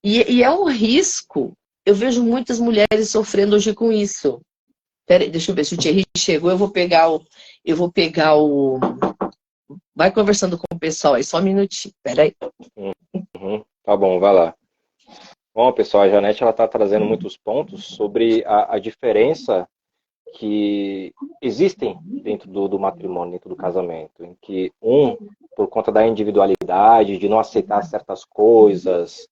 E é um risco. Eu vejo muitas mulheres sofrendo hoje com isso. Peraí, deixa eu ver se o Thierry chegou, eu vou pegar o... Vai conversando com o pessoal aí, só um minutinho, peraí. Tá bom, vai lá. Bom, pessoal, a Janete está trazendo muitos pontos sobre a diferença que existem dentro do matrimônio, dentro do casamento, em que por conta da individualidade, de não aceitar certas coisas,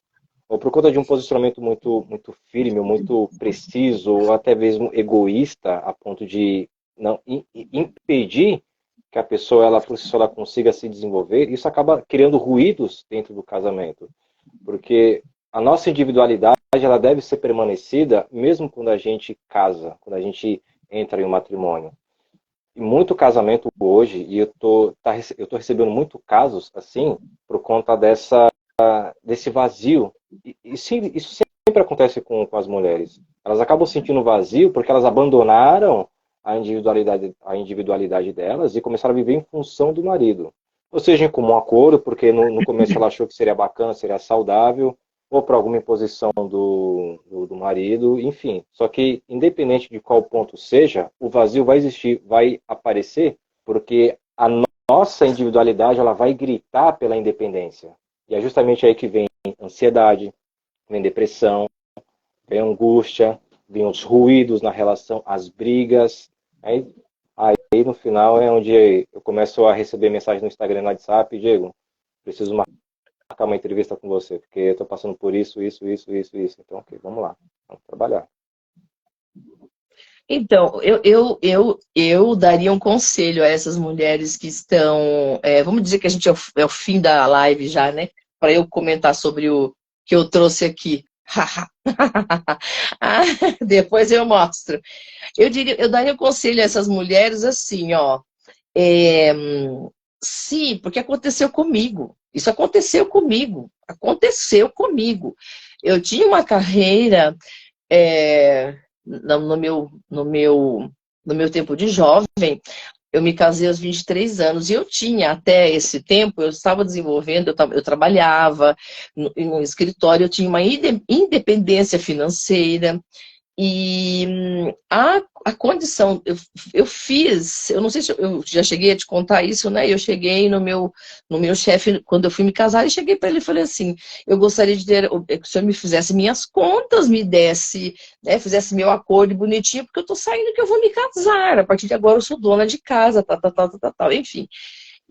ou por conta de um posicionamento muito, muito firme, muito preciso, ou até mesmo egoísta, a ponto de não impedir que a pessoa, ela por si só, ela consiga se desenvolver, isso acaba criando ruídos dentro do casamento. Porque a nossa individualidade, ela deve ser permanecida mesmo quando a gente casa, quando a gente entra em um matrimônio. E muito casamento hoje, e eu tô recebendo muito casos assim, por conta desse vazio. Isso sempre acontece com as mulheres. Elas acabam sentindo vazio porque elas abandonaram a individualidade delas e começaram a viver em função do marido. Ou seja, em comum acordo, porque no começo ela achou que seria bacana, seria saudável, ou por alguma imposição do marido, enfim. Só que, independente de qual ponto seja, o vazio vai existir, vai aparecer, porque a nossa individualidade ela vai gritar pela independência. E é justamente aí que vem ansiedade, vem depressão, vem angústia, vem os ruídos na relação, as brigas. Aí no final é onde eu começo a receber mensagem no Instagram e no WhatsApp: Diego, preciso marcar uma entrevista com você, porque eu estou passando por isso, isso, isso, isso, isso. Então, ok, vamos lá, vamos trabalhar. Então, eu daria um conselho a essas mulheres que estão. Vamos dizer que a gente é o fim da live já, né? Para eu comentar sobre o que eu trouxe aqui. Ah, depois eu mostro. Eu daria um conselho a essas mulheres assim, ó. É, sim, porque aconteceu comigo. Isso aconteceu comigo. Aconteceu comigo. Eu tinha uma carreira. É, no meu tempo de jovem, eu me casei aos 23 anos e eu tinha até esse tempo, eu estava desenvolvendo, eu trabalhava em um escritório, eu tinha uma independência financeira. E a condição, eu fiz, eu não sei se eu já cheguei a te contar isso, né? Eu cheguei no meu chefe, quando eu fui me casar, e cheguei para ele e falei assim: eu gostaria de ter, que o senhor me fizesse minhas contas, me desse, né, fizesse meu acordo bonitinho, porque eu tô saindo que eu vou me casar, a partir de agora eu sou dona de casa, tal, tal, tal, tal, tal, enfim.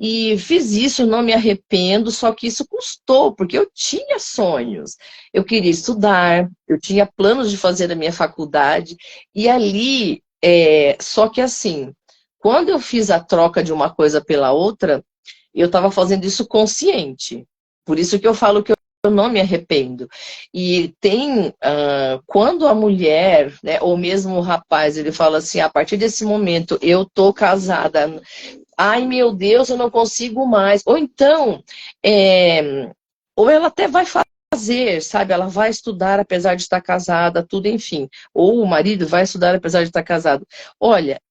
E fiz isso, não me arrependo, só que isso custou, porque eu tinha sonhos. Eu queria estudar, eu tinha planos de fazer a minha faculdade, e ali, só que assim, quando eu fiz a troca de uma coisa pela outra, eu estava fazendo isso consciente. Por isso que eu falo que eu não me arrependo. E tem, quando a mulher, né, ou mesmo o rapaz, ele fala assim: a partir desse momento eu tô casada. Ai, meu Deus, eu não consigo mais. Ou então, ou ela até vai fazer, sabe? Ela vai estudar apesar de estar casada, tudo, enfim. Ou o marido vai estudar apesar de estar casado. Olha,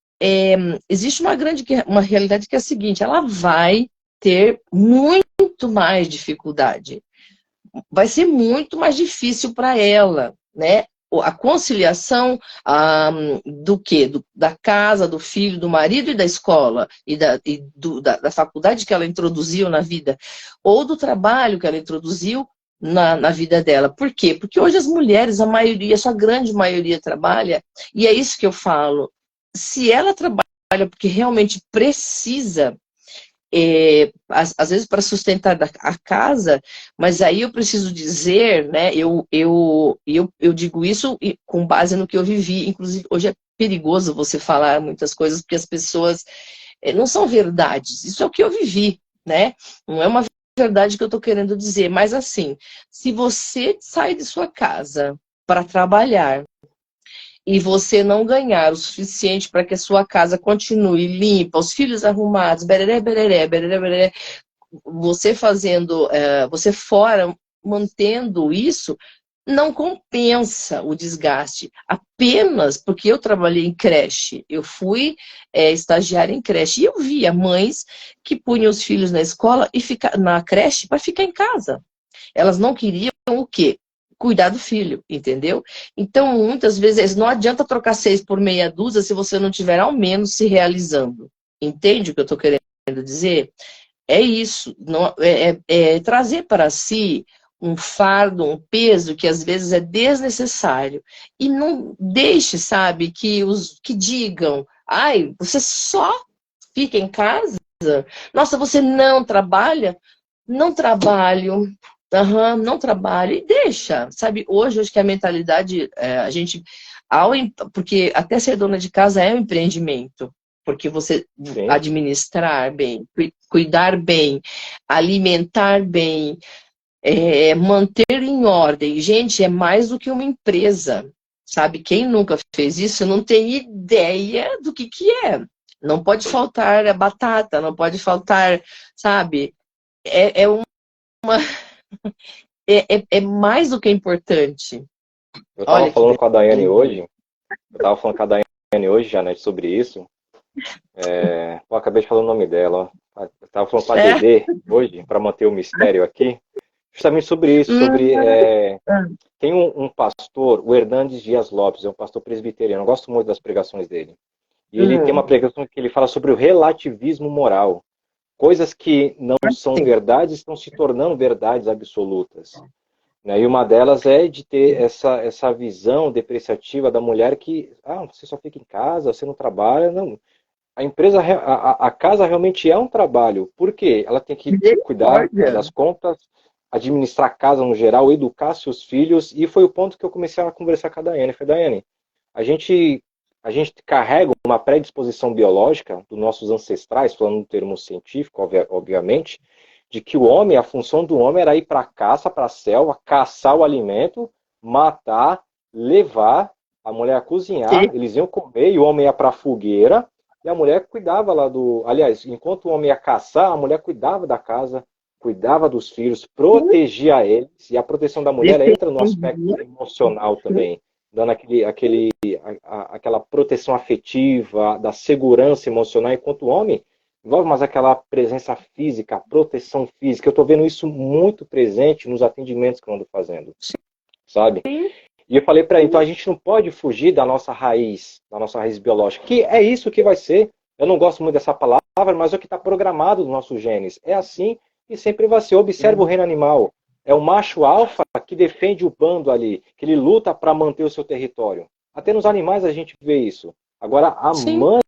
existe uma realidade que é a seguinte: ela vai ter muito mais dificuldade. Vai ser muito mais difícil para ela, né? A conciliação do quê? Da casa, do filho, do marido e da escola, da faculdade que ela introduziu na vida, ou do trabalho que ela introduziu na vida dela. Por quê? Porque hoje as mulheres, a maioria, a sua grande maioria trabalha, e é isso que eu falo. Se ela trabalha porque realmente precisa, às vezes para sustentar a casa, mas aí eu preciso dizer, né, eu digo isso com base no que eu vivi. Inclusive, hoje é perigoso você falar muitas coisas, porque as pessoas não são verdades. Isso é o que eu vivi, né? Não é uma verdade que eu estou querendo dizer, mas assim, se você sai de sua casa para trabalhar e você não ganhar o suficiente para que a sua casa continue limpa, os filhos arrumados, bereré, bereré, bereré, bereré, você fazendo, você fora, mantendo isso, não compensa o desgaste. Apenas porque eu trabalhei em creche, eu fui estagiária em creche, e eu via mães que punham os filhos na escola e na creche para ficar em casa. Elas não queriam o quê? Cuidar do filho, entendeu? Então, muitas vezes, não adianta trocar 6 por meia dúzia se você não tiver ao menos se realizando. Entende o que eu estou querendo dizer? É isso. Não, trazer para si um fardo, um peso que às vezes é desnecessário. E não deixe, sabe, que digam: ai, você só fica em casa? Nossa, você não trabalha? Não trabalho. Aham, não trabalho e deixa, sabe? Hoje, acho que a mentalidade, a gente, porque até ser dona de casa é um empreendimento, Porque você Sim. administrar bem, cuidar bem, alimentar bem, manter em ordem. Gente, é mais do que uma empresa. Sabe? Quem nunca fez isso não tem ideia do que é. Não pode faltar a batata, não pode faltar, sabe? É, é, uma, é mais do que importante. Eu estava Olha que falando com a Daiane beleza. hoje, Janete, sobre isso. Pô, acabei de falar o nome dela. Ó. Eu estava falando com a É? Dedê hoje, para manter o mistério aqui, justamente sobre isso, sobre... Tem um pastor, o Hernandes Dias Lopes, é um pastor presbiteriano, eu gosto muito das pregações dele. E ele tem uma Hum, pregação que ele fala sobre o relativismo moral. Coisas que não são sim, verdades estão se tornando verdades absolutas. Né? E uma delas é de ter essa visão depreciativa da mulher que, você só fica em casa, você não trabalha. Não. A empresa, a casa realmente é um trabalho. Por quê? Ela tem que cuidar misericórdia. das contas, administrar a casa no geral, educar seus filhos. E foi o ponto que eu comecei a conversar com a Daiane. Falei, Daiane, a gente, a gente carrega uma predisposição biológica dos nossos ancestrais, falando no termo científico, obviamente, de que o homem, a função do homem era ir para a caça, para a selva, caçar o alimento, matar, levar, a mulher a cozinhar, Sim, eles iam comer e o homem ia para a fogueira e a mulher cuidava lá do. Aliás, enquanto o homem ia caçar, a mulher cuidava da casa, cuidava dos filhos, protegia eles, e a proteção da mulher entra no aspecto defendia. emocional também, dando aquela proteção afetiva, da segurança emocional, enquanto o homem envolve mais aquela presença física, a proteção física. Eu estou vendo isso muito presente nos atendimentos que eu ando fazendo, sabe? Sim, E eu falei para ele, então a gente não pode fugir da nossa raiz biológica, que é isso que vai ser. Eu não gosto muito dessa palavra, mas é o que está programado nos nossos genes. É assim e sempre vai ser. Observa o reino animal. É o macho alfa que defende o bando ali, que ele luta para manter o seu território. Até nos animais a gente vê isso. Agora, a sim, mãe,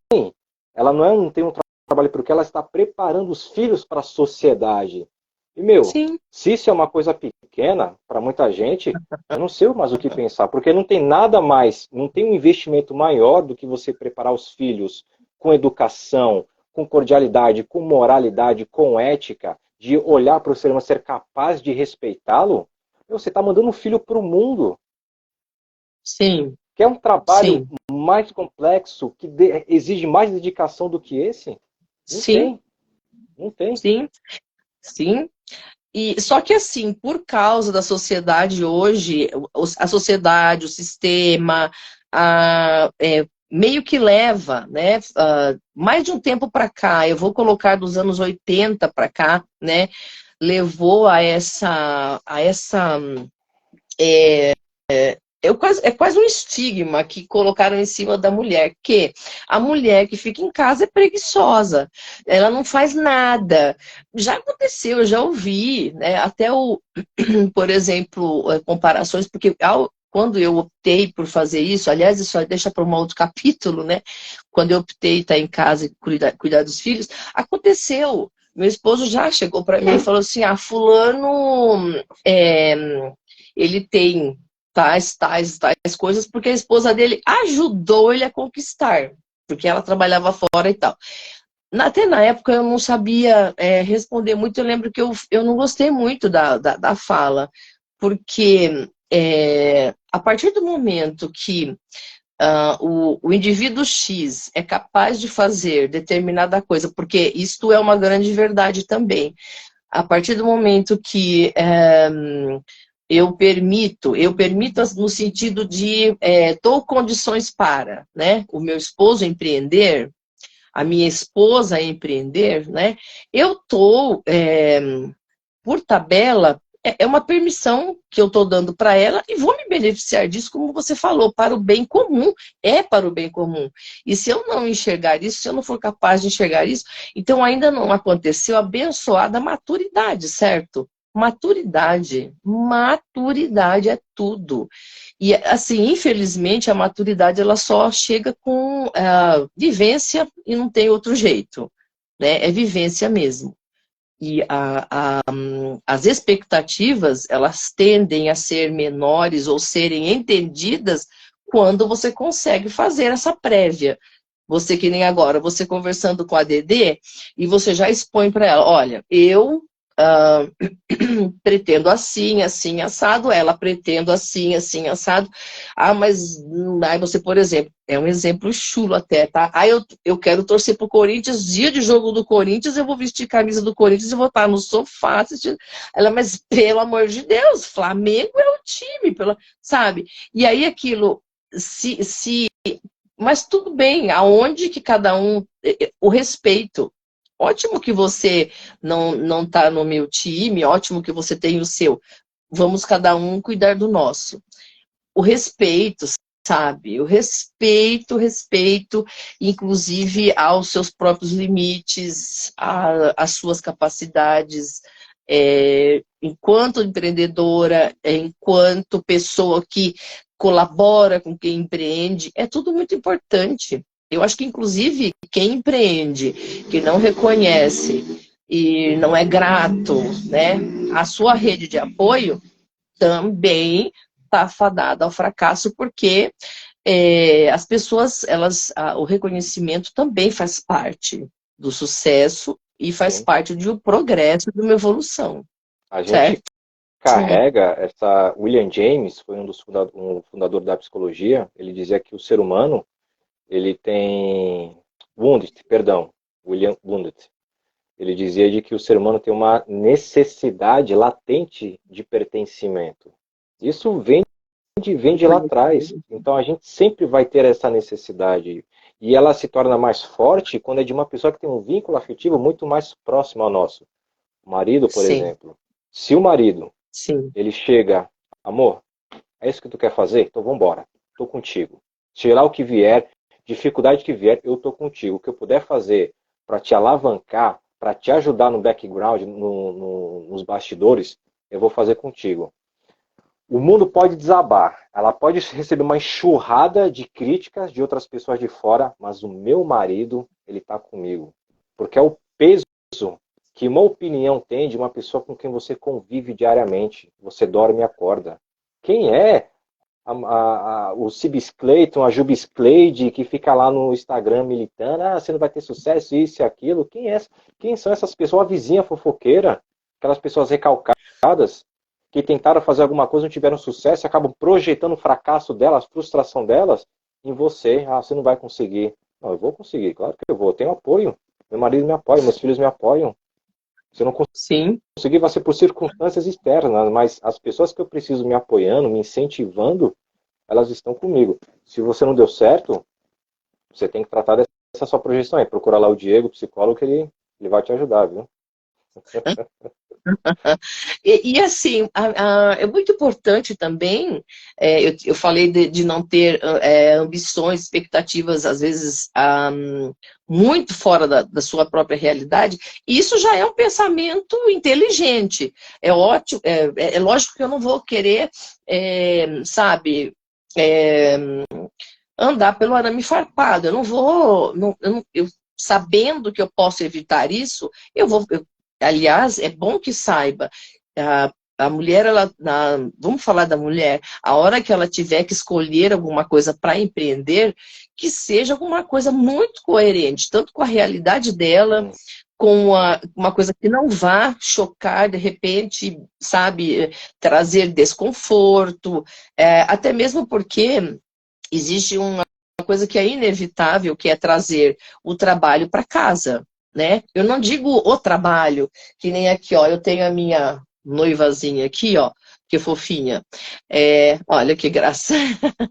ela não tem um trabalho porque ela está preparando os filhos para a sociedade. E, meu, sim. se isso é uma coisa pequena, para muita gente, eu não sei mais o que pensar, porque não tem nada mais, não tem um investimento maior do que você preparar os filhos com educação, com cordialidade, com moralidade, com ética, de olhar para o ser humano, ser capaz de respeitá-lo. Você está mandando um filho para o mundo. Sim, Quer um trabalho sim, mais complexo, que exige mais dedicação do que esse? Não sim, tem, não tem. sim, sim. E só que assim, por causa da sociedade hoje, a sociedade, o sistema, meio que leva, né? Mais de um tempo para cá, eu vou colocar dos anos 80 para cá, né? Levou a essa é quase um estigma que colocaram em cima da mulher, que a mulher que fica em casa é preguiçosa, ela não faz nada. Já aconteceu, eu já ouvi, né, até por exemplo, comparações, porque quando eu optei por fazer isso, aliás, isso deixa para um outro capítulo, né? Quando eu optei estar em casa e cuidar dos filhos, aconteceu. Meu esposo já chegou para mim e falou assim: fulano, ele tem tais coisas, porque a esposa dele ajudou ele a conquistar, porque ela trabalhava fora e tal. Até na época eu não sabia responder muito, eu lembro que eu não gostei muito da fala, porque a partir do momento que o indivíduo X é capaz de fazer determinada coisa, porque isto é uma grande verdade também, a partir do momento que eu permito no sentido de dou condições para, né, o meu esposo empreender, a minha esposa empreender, né, eu estou, por tabela, é uma permissão que eu estou dando para ela e vou me beneficiar disso, como você falou, para o bem comum, é para o bem comum. E se eu não enxergar isso, se eu não for capaz de enxergar isso, então ainda não aconteceu a abençoada maturidade, certo? Maturidade. Maturidade é tudo. E, assim, infelizmente, a maturidade ela só chega com vivência e não tem outro jeito, né? É vivência mesmo. E as expectativas, elas tendem a ser menores ou serem entendidas quando você consegue fazer essa prévia. Você que nem agora, você conversando com a Dedê, e você já expõe para ela, olha, eu ah, pretendo assim, assim, assado, ela pretendo assim, assim, assado. Ah, mas aí você, por exemplo, é um exemplo chulo até, tá? Ah, eu quero torcer pro Corinthians, dia de jogo do Corinthians, eu vou vestir camisa do Corinthians e vou estar no sofá assistindo. Ela, mas pelo amor de Deus, Flamengo é o time, sabe? E aí aquilo, se mas tudo bem, aonde que cada um. O respeito. Ótimo que você não tá no meu time, ótimo que você tem o seu. Vamos cada um cuidar do nosso. O respeito, sabe? O respeito, inclusive aos seus próprios limites, às suas capacidades, enquanto empreendedora, enquanto pessoa que colabora com quem empreende, é tudo muito importante. Eu acho que, inclusive, quem empreende, que não reconhece e não é grato, né, à sua rede de apoio, também está fadada ao fracasso, porque as pessoas, o reconhecimento também faz parte do sucesso e faz Sim. parte de um progresso, de uma evolução, A gente certo? carrega essa... William James foi um fundador da psicologia. Ele dizia que o ser humano, ele tem... Wundt, perdão. William Wundt. Ele dizia de que o ser humano tem uma necessidade latente de pertencimento. Isso vem de lá atrás. Então a gente sempre vai ter essa necessidade. E ela se torna mais forte quando é de uma pessoa que tem um vínculo afetivo muito mais próximo ao nosso. O marido, por Sim, exemplo. Se o marido, sim. ele chega, amor, é isso que tu quer fazer? Então vamos embora. Estou contigo. Seja lá o que vier, dificuldade que vier, eu estou contigo. O que eu puder fazer para te alavancar, para te ajudar no background, nos bastidores, eu vou fazer contigo. O mundo pode desabar, ela pode receber uma enxurrada de críticas de outras pessoas de fora, mas o meu marido, ele está comigo. Porque é o peso que uma opinião tem de uma pessoa com quem você convive diariamente. Você dorme e acorda. Quem é o Cibis Clayton, a Jubis Cleide, que fica lá no Instagram militando, você não vai ter sucesso, isso e aquilo. Quem são essas pessoas? A vizinha fofoqueira, aquelas pessoas recalcadas, que tentaram fazer alguma coisa, não tiveram sucesso, e acabam projetando o fracasso delas, a frustração delas em você. Você não vai conseguir. Não, eu vou conseguir, claro que eu vou. Eu tenho apoio. Meu marido me apoia, meus filhos me apoiam. Se eu não Sim. conseguir, vai ser por circunstâncias externas, mas as pessoas que eu preciso me apoiando, me incentivando, elas estão comigo. Se você não deu certo, você tem que tratar dessa sua projeção aí. Procurar lá o Diego, o psicólogo, que ele vai te ajudar, viu? E assim, é muito importante também, eu falei de não ter ambições, expectativas, às vezes, muito fora da sua própria realidade. Isso já é um pensamento inteligente. É ótimo, é lógico que eu não vou querer, sabe, andar pelo arame farpado. Eu não vou, sabendo que eu posso evitar isso, aliás, é bom que saiba. A mulher, vamos falar da mulher, a hora que ela tiver que escolher alguma coisa para empreender, que seja alguma coisa muito coerente, tanto com a realidade dela, com uma coisa que não vá chocar, de repente, sabe, trazer desconforto, até mesmo porque existe uma coisa que é inevitável, que é trazer o trabalho para casa, né? Eu não digo o trabalho, que nem aqui, ó, eu tenho a minha noivazinha aqui, ó, que fofinha. Olha que graça.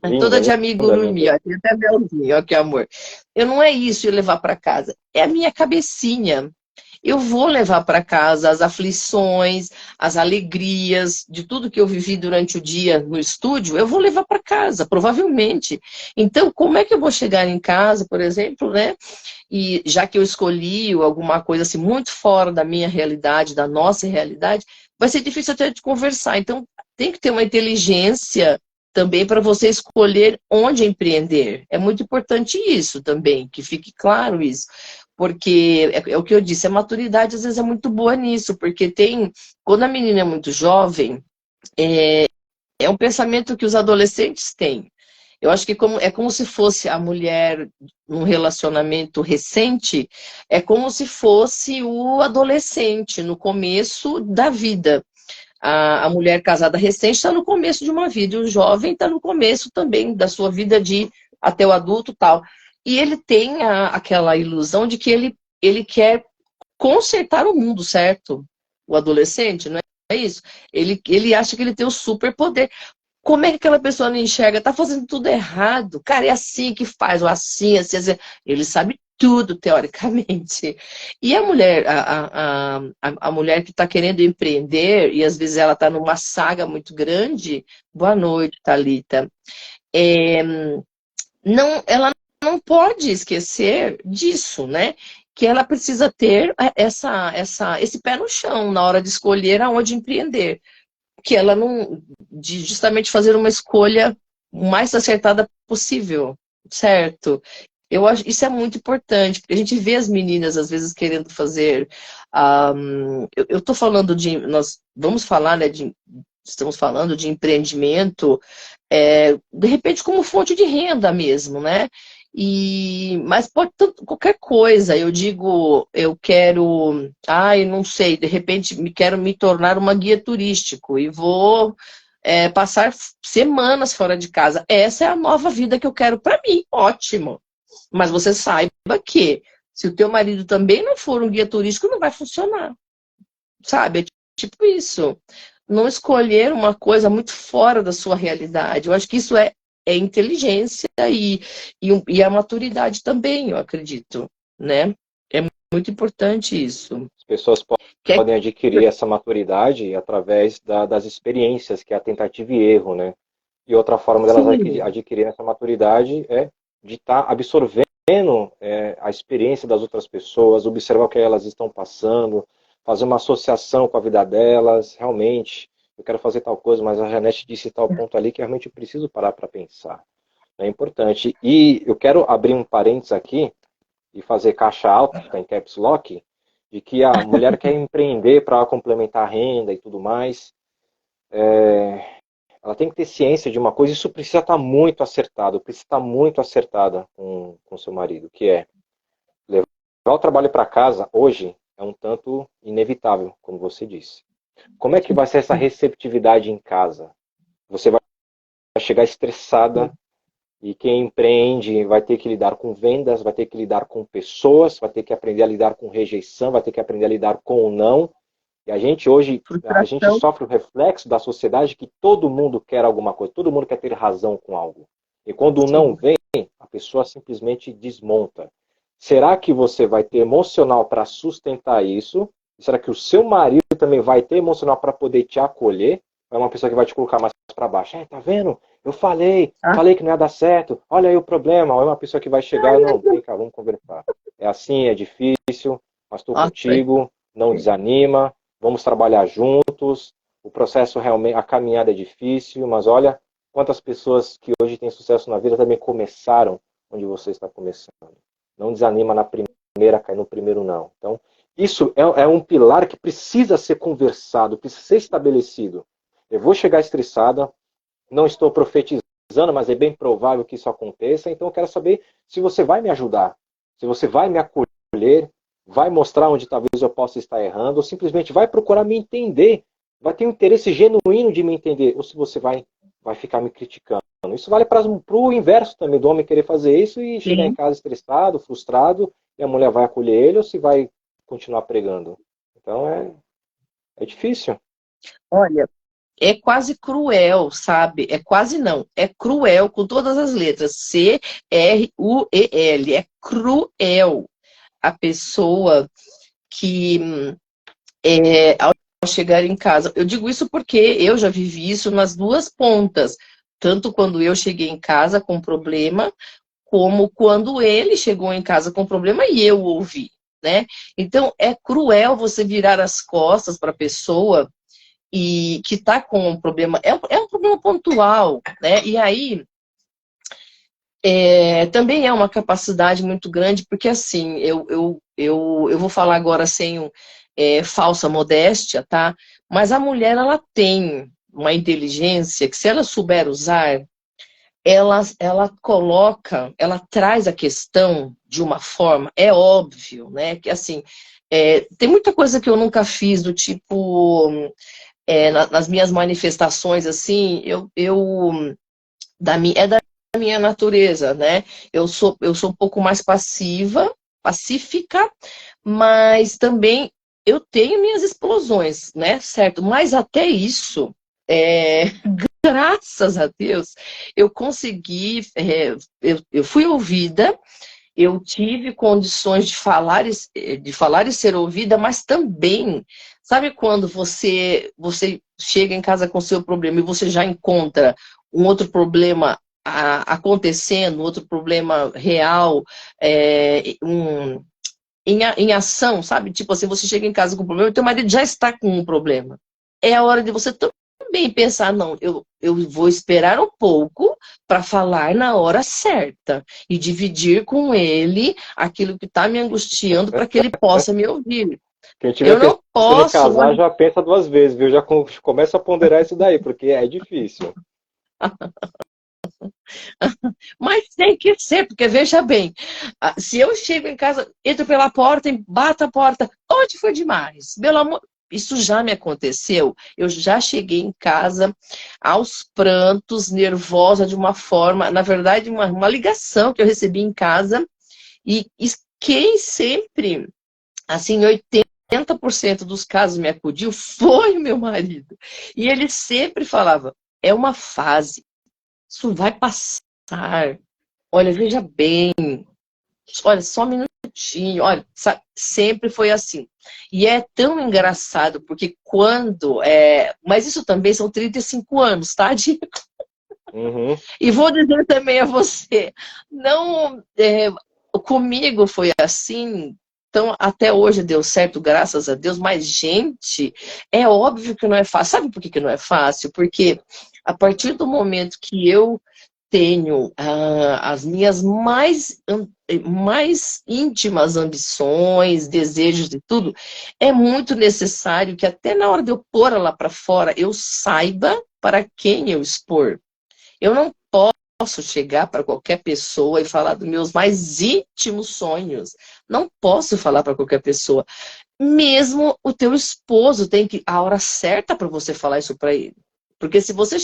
Linda, Toda de linda, amigurumi, linda. ó, tem até melzinho, ó, que amor. Eu não é isso de levar para casa, é a minha cabecinha. Eu vou levar para casa as aflições, as alegrias de tudo que eu vivi durante o dia no estúdio, eu vou levar para casa, provavelmente. Então, como é que eu vou chegar em casa, por exemplo, né? E já que eu escolhi alguma coisa assim muito fora da minha realidade, da nossa realidade, vai ser difícil até de conversar. Então, tem que ter uma inteligência também para você escolher onde empreender. É muito importante isso também, que fique claro isso. Porque é o que eu disse, a maturidade às vezes é muito boa nisso, porque quando a menina é muito jovem, é um pensamento que os adolescentes têm. Eu acho que é como se fosse a mulher num relacionamento recente, é como se fosse o adolescente no começo da vida. A mulher casada recente está no começo de uma vida, e o jovem está no começo também da sua vida de até o adulto e tal. E ele tem aquela ilusão de que ele quer consertar o mundo, certo? O adolescente, não é isso? Ele acha que ele tem o superpoder. Como é que aquela pessoa não enxerga? Tá fazendo tudo errado. Cara, é assim que faz, ou assim, assim, assim. Ele sabe tudo, teoricamente. E a mulher, a mulher que está querendo empreender, e às vezes ela está numa saga muito grande, boa noite, Thalita. É, não, ela não pode esquecer disso, né? Que ela precisa ter esse pé no chão na hora de escolher aonde empreender. Que ela não, de justamente fazer uma escolha o mais acertada possível, certo? Eu acho isso é muito importante, porque a gente vê as meninas às vezes querendo fazer. Eu estou falando de. Nós vamos falar, né, estamos falando de empreendimento, de repente como fonte de renda mesmo, né? Mas pode qualquer coisa. Eu digo, eu quero, não sei, de repente quero me tornar uma guia turístico e vou passar semanas fora de casa. Essa é a nova vida que eu quero para mim. Ótimo. Mas você saiba que se o teu marido também não for um guia turístico, não vai funcionar. Sabe? É tipo isso. Não escolher uma coisa muito fora da sua realidade. Eu acho que isso é inteligência e a maturidade também, eu acredito, né? É muito importante isso. As pessoas podem adquirir essa maturidade através das experiências, que é a tentativa e erro, né? E outra forma delas adquirirem essa maturidade é de estar absorvendo a experiência das outras pessoas, observar o que elas estão passando, fazer uma associação com a vida delas. Realmente, eu quero fazer tal coisa, mas a Janete disse tal ponto ali que realmente eu preciso parar para pensar. É importante. E eu quero abrir um parênteses aqui e fazer caixa alta em caps lock, de que a mulher quer empreender para complementar a renda e tudo mais. Ela tem que ter ciência de uma coisa, isso precisa estar muito acertado, precisa estar muito acertada com seu marido, que é levar o trabalho para casa hoje é um tanto inevitável, como você disse. Como é que vai ser essa receptividade em casa? Você vai chegar estressada e quem empreende vai ter que lidar com vendas, vai ter que lidar com pessoas, vai ter que aprender a lidar com rejeição, vai ter que aprender a lidar com o não. E a gente hoje, a gente sofre o reflexo da sociedade que todo mundo quer alguma coisa, todo mundo quer ter razão com algo. E quando o não vem, a pessoa simplesmente desmonta. Será que você vai ter emocional para sustentar isso? Será que o seu marido também vai ter emocional para poder te acolher? Ou é uma pessoa que vai te colocar mais para baixo? Tá vendo? Eu falei que não ia dar certo. Olha aí o problema. Ou é uma pessoa que vai chegar, não, vem cá, vamos conversar. É assim, é difícil, mas estou contigo, não desanima. Vamos trabalhar juntos. O processo realmente, a caminhada é difícil, mas olha quantas pessoas que hoje têm sucesso na vida também começaram onde você está começando. Não desanima na primeira, cai no primeiro não. Então, isso é um pilar que precisa ser conversado, precisa ser estabelecido. Eu vou chegar estressada, não estou profetizando, mas é bem provável que isso aconteça, então eu quero saber se você vai me ajudar, se você vai me acolher, vai mostrar onde talvez eu possa estar errando, ou simplesmente vai procurar me entender, vai ter um interesse genuíno de me entender, ou se você vai ficar me criticando. Isso vale para o inverso também, do homem querer fazer isso e chegar em casa estressado, frustrado, e a mulher vai acolher ele, ou se vai continuar pregando. Então é difícil. Olha, é quase cruel, sabe? É quase não, é cruel com todas as letras, C-R-U-E-L, é cruel a pessoa que ao chegar em casa, eu digo isso porque eu já vivi isso nas duas pontas, tanto quando eu cheguei em casa com problema, como quando ele chegou em casa com problema e eu ouvi, né? Então é cruel você virar as costas para a pessoa e que está com um problema, é um problema pontual, né? E aí também é uma capacidade muito grande, porque assim, eu vou falar agora sem falsa modéstia, tá? Mas a mulher, ela tem uma inteligência que se ela souber usar, ela coloca, ela traz a questão de uma forma, é óbvio, né? Que assim, tem muita coisa que eu nunca fiz, do tipo, nas minhas manifestações, assim, é da minha natureza, né? Eu sou um pouco mais pacífica, mas também eu tenho minhas explosões, né? Certo? Mas até isso, graças a Deus, eu consegui, eu fui ouvida, eu tive condições de falar e ser ouvida, mas também, sabe quando você chega em casa com seu problema e você já encontra um outro problema acontecendo, outro problema real, em ação, sabe? Tipo assim, você chega em casa com um problema e teu marido já está com um problema. É a hora de você também pensar, não, eu vou esperar um pouco para falar na hora certa e dividir com ele aquilo que está me angustiando para que ele possa me ouvir. Quem estiver Eu não pensando em posso, casar já pensa duas vezes, viu? Já começa a ponderar isso daí, porque é difícil. mas tem que ser, porque veja bem, se eu chego em casa, entro pela porta, bato a porta, onde foi demais? Pelo amor, isso já me aconteceu. Eu já cheguei em casa aos prantos, nervosa de uma forma, na verdade, uma ligação que eu recebi em casa e quem sempre, assim, 80% dos casos me acudiu foi o meu marido. E ele sempre falava, é uma fase, isso vai passar. Olha, veja bem, olha, só um minutinho, olha, sempre foi assim. E é tão engraçado, porque mas isso também são 35 anos, tá, Diego? Uhum. E vou dizer também a você, não, comigo foi assim, então até hoje deu certo, graças a Deus, mas, gente, é óbvio que não é fácil. Sabe por que não é fácil? Porque a partir do momento que eu tenho as minhas mais íntimas ambições, desejos e tudo, é muito necessário que até na hora de eu pôr ela para fora, eu saiba para quem eu expor. Eu não posso chegar para qualquer pessoa e falar dos meus mais íntimos sonhos. Não posso falar para qualquer pessoa. Mesmo o teu esposo tem que a hora certa para você falar isso para ele. Porque se você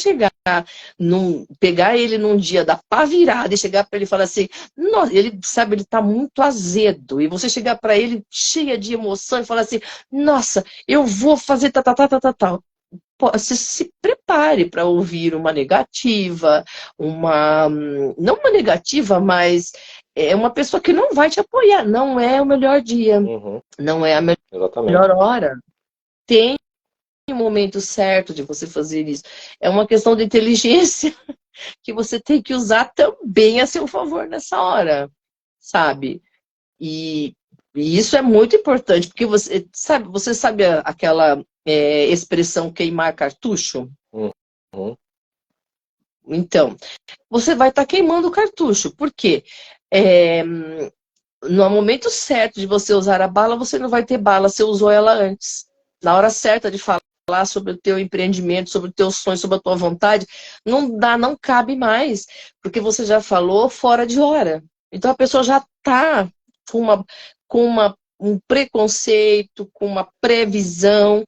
pegar ele num dia da pá virada e chegar para ele e falar assim, nossa, ele sabe, ele tá muito azedo, e você chegar para ele cheia de emoção e falar assim, nossa, eu vou fazer tal, tal, tal, tal, tal. Se prepare para ouvir uma negativa, não uma negativa, mas é uma pessoa que não vai te apoiar. Não é o melhor dia, Uhum. não é a melhor Exatamente. hora. Tem o momento certo de você fazer isso. É uma questão de inteligência que você tem que usar também a seu favor nessa hora, sabe? E isso é muito importante, porque você sabe aquela expressão queimar cartucho? Uhum. Então, você vai estar queimando o cartucho. Por quê? É, no momento certo de você usar a bala, você não vai ter bala, você usou ela antes. Na hora certa de falar sobre o teu empreendimento, sobre o teu sonho, sobre a tua vontade, não cabe mais, porque você já falou fora de hora. Então a pessoa já está com um preconceito, com uma previsão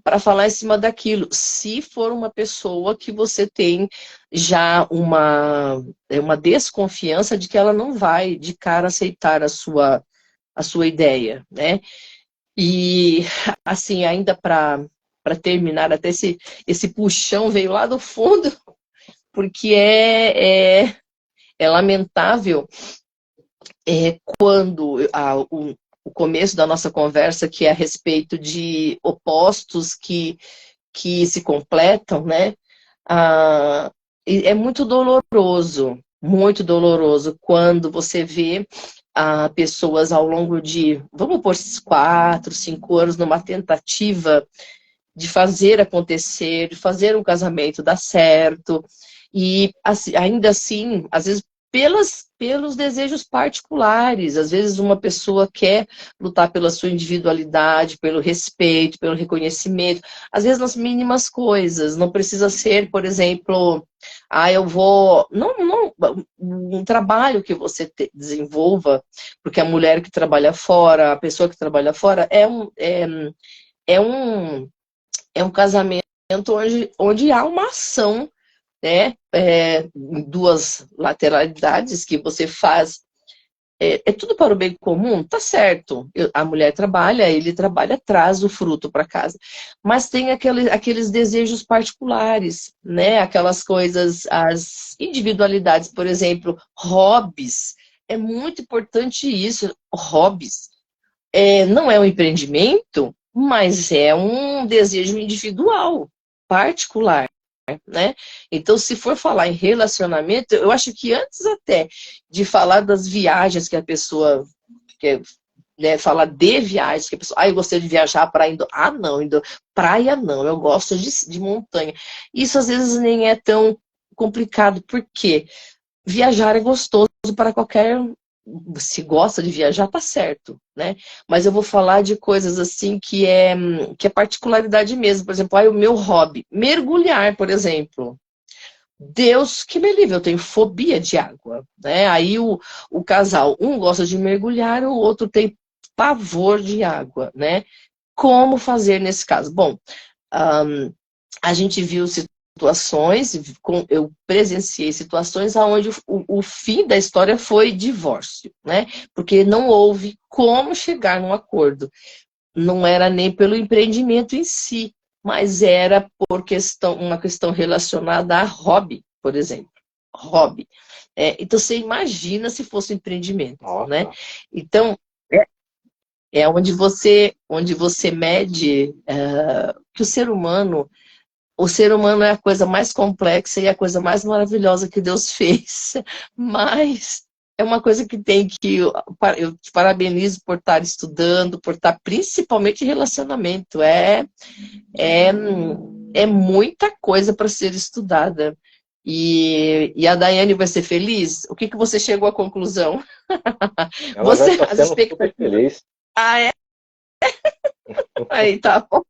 para falar em cima daquilo. Se for uma pessoa que você tem já uma desconfiança de que ela não vai de cara aceitar a sua ideia, né? E assim, ainda para terminar, até esse puxão veio lá do fundo, porque é lamentável quando o começo da nossa conversa, que é a respeito de opostos que se completam, né? É muito doloroso quando você vê pessoas ao longo de, vamos por 4, 5 anos, numa tentativa de fazer acontecer, de fazer um casamento dar certo, e assim, ainda assim, às vezes pelos desejos particulares. Às vezes uma pessoa quer lutar pela sua individualidade, pelo respeito, pelo reconhecimento, às vezes nas mínimas coisas. Não precisa ser, por exemplo, eu vou... Não, um trabalho que você desenvolva, porque a mulher que trabalha fora, a pessoa que trabalha fora, é um, é um casamento onde há uma ação, né? Em duas lateralidades que você faz. É tudo para o bem comum? Tá certo. A mulher trabalha, ele trabalha, traz o fruto para casa. Mas tem aqueles desejos particulares, né? Aquelas coisas, as individualidades, por exemplo, hobbies. É muito importante isso, hobbies. Não é um empreendimento, mas é um desejo individual, particular, né? Então, se for falar em relacionamento, eu acho que antes até de falar das viagens que a pessoa quer, né, falar de viagens, que a pessoa, eu gostei de viajar para Indo... não, praia não, eu gosto de montanha. Isso às vezes nem é tão complicado, porque viajar é gostoso para qualquer... Se gosta de viajar, tá certo, né? Mas eu vou falar de coisas assim que é particularidade mesmo. Por exemplo, o meu hobby, mergulhar, por exemplo. Deus que me livre, eu tenho fobia de água, né? Aí o casal, um gosta de mergulhar, o outro tem pavor de água, né? Como fazer nesse caso? Bom, a gente viu situações, eu presenciei situações onde o fim da história foi divórcio, né? Porque não houve como chegar num acordo. Não era nem pelo empreendimento em si, mas era por uma questão relacionada a hobby, por exemplo. Hobby. Então você imagina se fosse um empreendimento, né? Nossa. Então, é onde você mede que o ser humano é a coisa mais complexa e a coisa mais maravilhosa que Deus fez. Mas é uma coisa que tem que... Eu te parabenizo por estar estudando, por estar principalmente em relacionamento. É, é muita coisa para ser estudada. E a Daiane vai ser feliz? O que você chegou à conclusão? Ela já está As sendo super expectativas... feliz. Ah, é? Aí, tá bom.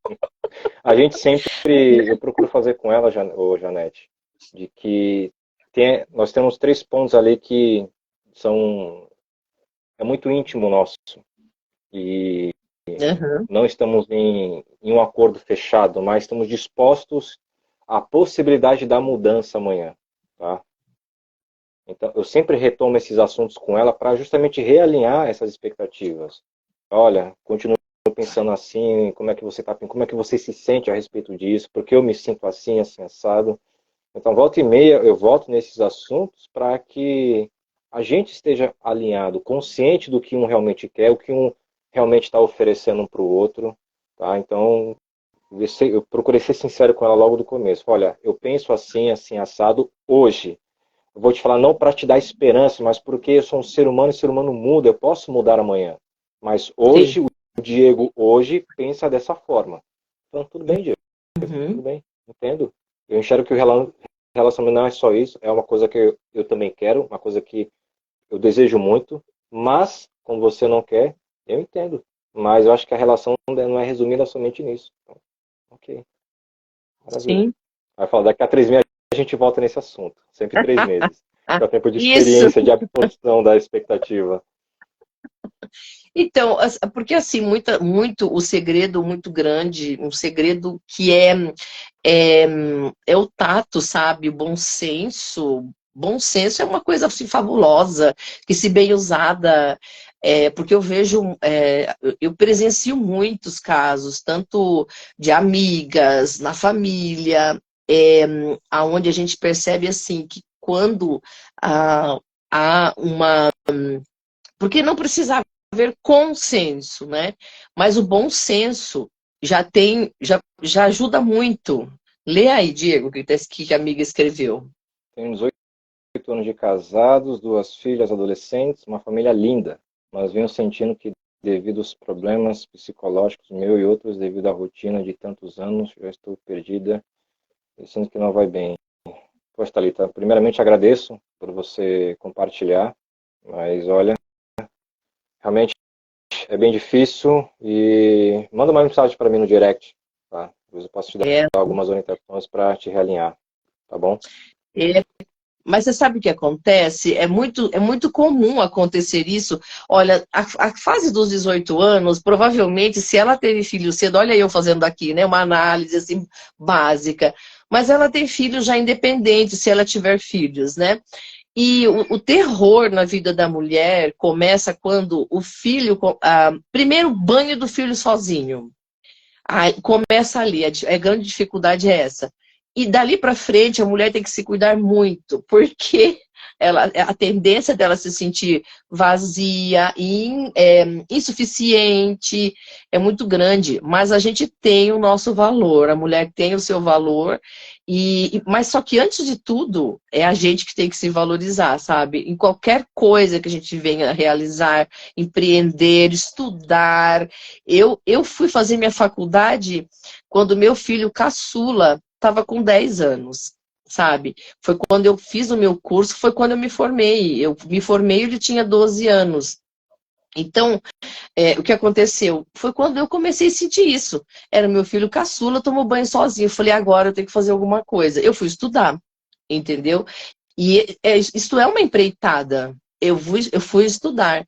A gente sempre, eu procuro fazer com ela, Janete, de que nós temos 3 pontos ali que são, é muito íntimo nosso e Uhum. não estamos em um acordo fechado, mas estamos dispostos à possibilidade da mudança amanhã, tá? Então, eu sempre retomo esses assuntos com ela para justamente realinhar essas expectativas. Olha, continuo pensando assim, como é que você se sente a respeito disso, porque eu me sinto assim, assim, assado. Então, volta e meia, eu volto nesses assuntos para que a gente esteja alinhado, consciente do que um realmente quer, o que um realmente está oferecendo um para o outro, tá? Então, eu procurei ser sincero com ela logo do começo. Olha, eu penso assim, assim, assado hoje. Eu vou te falar não para te dar esperança, mas porque eu sou um ser humano e ser humano muda, eu posso mudar amanhã. Mas Sim. hoje, o Diego hoje pensa dessa forma. Então, tudo bem, Diego, tudo Uhum. bem, entendo. Eu enxergo que o relacionamento não é só isso, é uma coisa que eu também quero, uma coisa que eu desejo muito, mas, como você não quer, eu entendo. Mas eu acho que a relação não é resumida somente nisso. Então, ok, maravilha. Sim. Vai falar, daqui a 3 meses a gente volta nesse assunto. Sempre 3 meses. Para tempo de Isso. experiência, de absorção da expectativa. Então, porque assim, muito o segredo muito grande, um segredo que é, é o tato, sabe? O bom senso. Bom senso é uma coisa assim fabulosa, que se bem usada, porque eu vejo, eu presencio muitos casos, tanto de amigas, na família, aonde a gente percebe assim que quando há uma... Porque não precisa haver consenso, né? Mas o bom senso já ajuda muito. Lê aí, Diego, que a amiga escreveu. Temos 8 anos de casados, 2 filhas adolescentes, uma família linda. Mas venho sentindo que, devido aos problemas psicológicos, meu e outros, devido à rotina de tantos anos, já estou perdida e sinto que não vai bem. Poxa, Thalita, primeiramente agradeço por você compartilhar, mas olha, realmente é bem difícil e manda uma mensagem para mim no direct, tá? Depois eu posso te dar É, algumas orientações para te realinhar, tá bom? é. Mas você sabe o que acontece? É muito comum acontecer isso. Olha, a fase dos 18 anos, provavelmente, se ela teve filho cedo, olha eu fazendo aqui, né? Uma análise assim, básica. Mas ela tem filhos já independentes, se ela tiver filhos, né? E o terror na vida da mulher começa quando o filho. Primeiro, banho do filho sozinho. Aí, começa ali, a grande dificuldade é essa. E dali para frente a mulher tem que se cuidar muito, porque a tendência dela se sentir vazia, insuficiente, é muito grande. Mas a gente tem o nosso valor, a mulher tem o seu valor, mas só que antes de tudo, é a gente que tem que se valorizar, sabe? Em qualquer coisa que a gente venha realizar, empreender, estudar. Eu fui fazer minha faculdade quando meu filho caçula estava com 10 anos, sabe? Foi quando eu fiz o meu curso, foi quando eu me formei. Eu me formei, ele tinha 12 anos. Então, o que aconteceu? Foi quando eu comecei a sentir isso. Era meu filho caçula, tomou banho sozinho. Eu falei, agora eu tenho que fazer alguma coisa. Eu fui estudar, entendeu? E isto é uma empreitada. Eu fui estudar.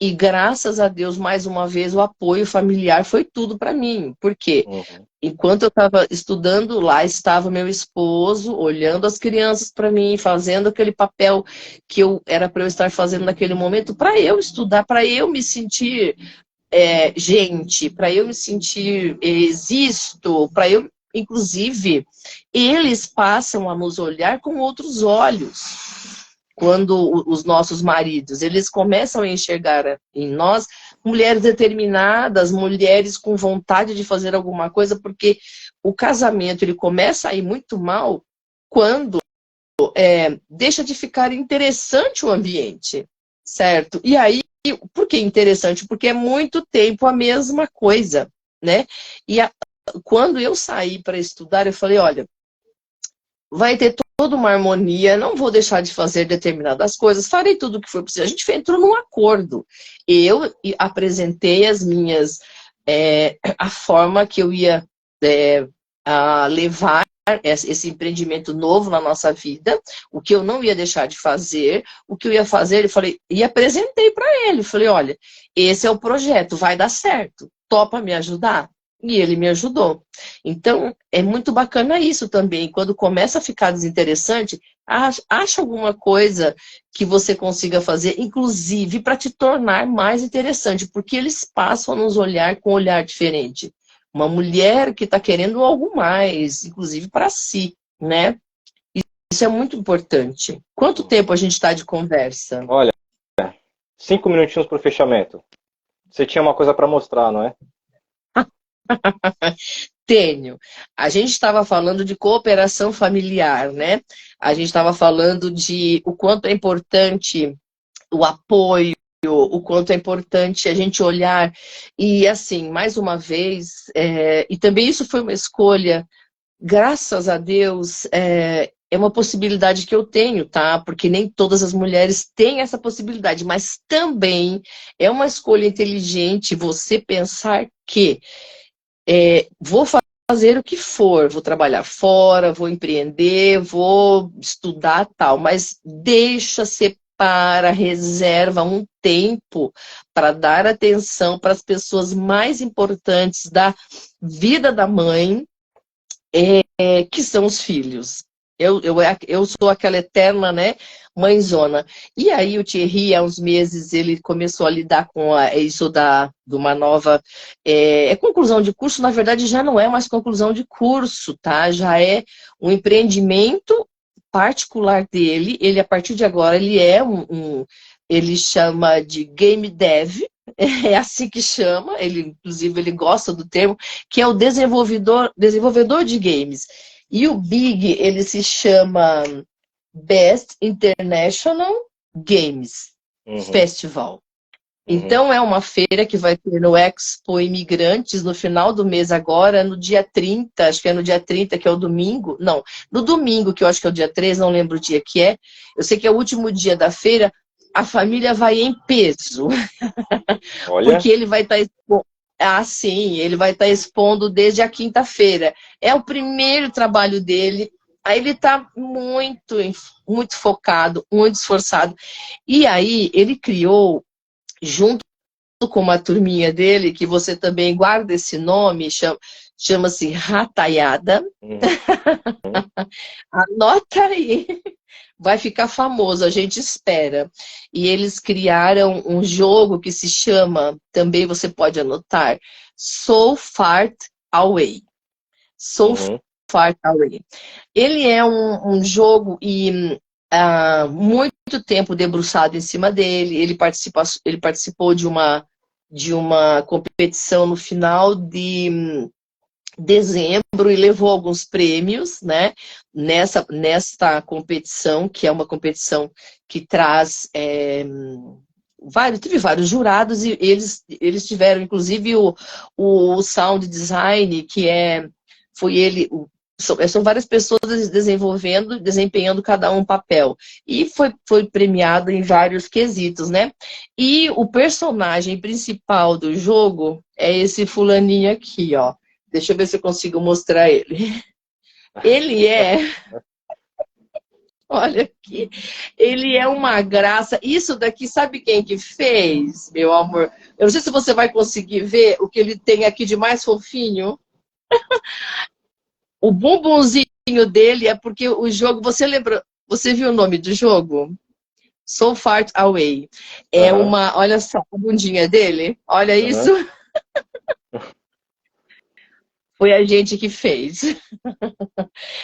E graças a Deus, mais uma vez, o apoio familiar foi tudo para mim. Por quê? Uhum. Enquanto eu estava estudando, lá estava meu esposo, olhando as crianças para mim, fazendo aquele papel que era para eu estar fazendo naquele momento, para eu estudar, para eu me sentir gente, para eu me sentir existo, para eu, inclusive, eles passam a nos olhar com outros olhos quando os nossos maridos, eles começam a enxergar em nós mulheres determinadas, mulheres com vontade de fazer alguma coisa, porque o casamento ele começa a ir muito mal quando deixa de ficar interessante o ambiente, certo? E aí, por que interessante? Porque é muito tempo a mesma coisa, né? Quando eu saí para estudar, eu falei, olha, vai ter toda uma harmonia, não vou deixar de fazer determinadas coisas, farei tudo o que for possível. A gente entrou num acordo. Eu apresentei a forma que eu ia levar esse empreendimento novo na nossa vida, o que eu não ia deixar de fazer, o que eu ia fazer, eu falei, e apresentei para ele, falei, olha, esse é o projeto, vai dar certo, topa me ajudar? E ele me ajudou. Então, é muito bacana isso também. Quando começa a ficar desinteressante, acha alguma coisa que você consiga fazer, inclusive para te tornar mais interessante, porque eles passam a nos olhar com um olhar diferente. Uma mulher que está querendo algo mais, inclusive para si, né? Isso é muito importante. Quanto tempo a gente está de conversa? Olha, 5 minutinhos para o fechamento. Você tinha uma coisa para mostrar, não é? Tenho. A gente estava falando de cooperação familiar, né? A gente estava falando de o quanto é importante o apoio, o quanto é importante a gente olhar. E assim, mais uma vez, e também isso foi uma escolha, graças a Deus, é uma possibilidade que eu tenho, tá? Porque nem todas as mulheres têm essa possibilidade, mas também é uma escolha inteligente você pensar que vou fazer o que for, vou trabalhar fora, vou empreender, vou estudar tal, mas separa, reserva um tempo para dar atenção para as pessoas mais importantes da vida da mãe, que são os filhos. Eu sou aquela eterna, né, mãezona. E aí o Thierry, há uns meses, ele começou a lidar com isso de uma nova... conclusão de curso, na verdade, já não é mais conclusão de curso, tá? Já é um empreendimento particular dele. Ele, a partir de agora, ele é ele chama de game dev, é assim que chama, inclusive ele gosta do termo, que é o desenvolvedor de games. E o Big, ele se chama Best International Games Festival. Então, é uma feira que vai ter no Expo Imigrantes no final do mês agora, no dia 30, acho que é no dia 30, que é o domingo. Não, no domingo, que eu acho que é o dia 3, não lembro o dia que é. Eu sei que é o último dia da feira, a família vai em peso. Olha, Porque ele vai estar expondo. Ah, sim, ele vai estar expondo desde a quinta-feira. É o primeiro trabalho dele. Aí ele está muito focado, muito esforçado. E aí ele criou, junto com uma turminha dele, que você também guarda esse nome, chama-se Rataiada. Anota aí. Vai ficar famoso, a gente espera. E eles criaram um jogo que se chama, também você pode anotar, So Far Away. So Far Away. Ele é um jogo e muito tempo debruçado em cima dele. Ele participou de uma competição no final de dezembro e levou alguns prêmios, né? Nesta competição, que é uma competição que traz teve vários jurados e eles tiveram, inclusive, o sound design, foi ele. São várias pessoas desempenhando cada um papel. E foi premiado em vários quesitos, né? E o personagem principal do jogo é esse fulaninho aqui, ó. Deixa eu ver se eu consigo mostrar ele. Ele é... Olha aqui. Ele é uma graça. Isso daqui, sabe quem que fez, meu amor? Eu não sei se você vai conseguir ver o que ele tem aqui de mais fofinho. O bumbumzinho dele é porque o jogo... Você viu o nome do jogo? So Far Away. É uma... Olha só a bundinha dele. Olha isso. Foi a gente que fez.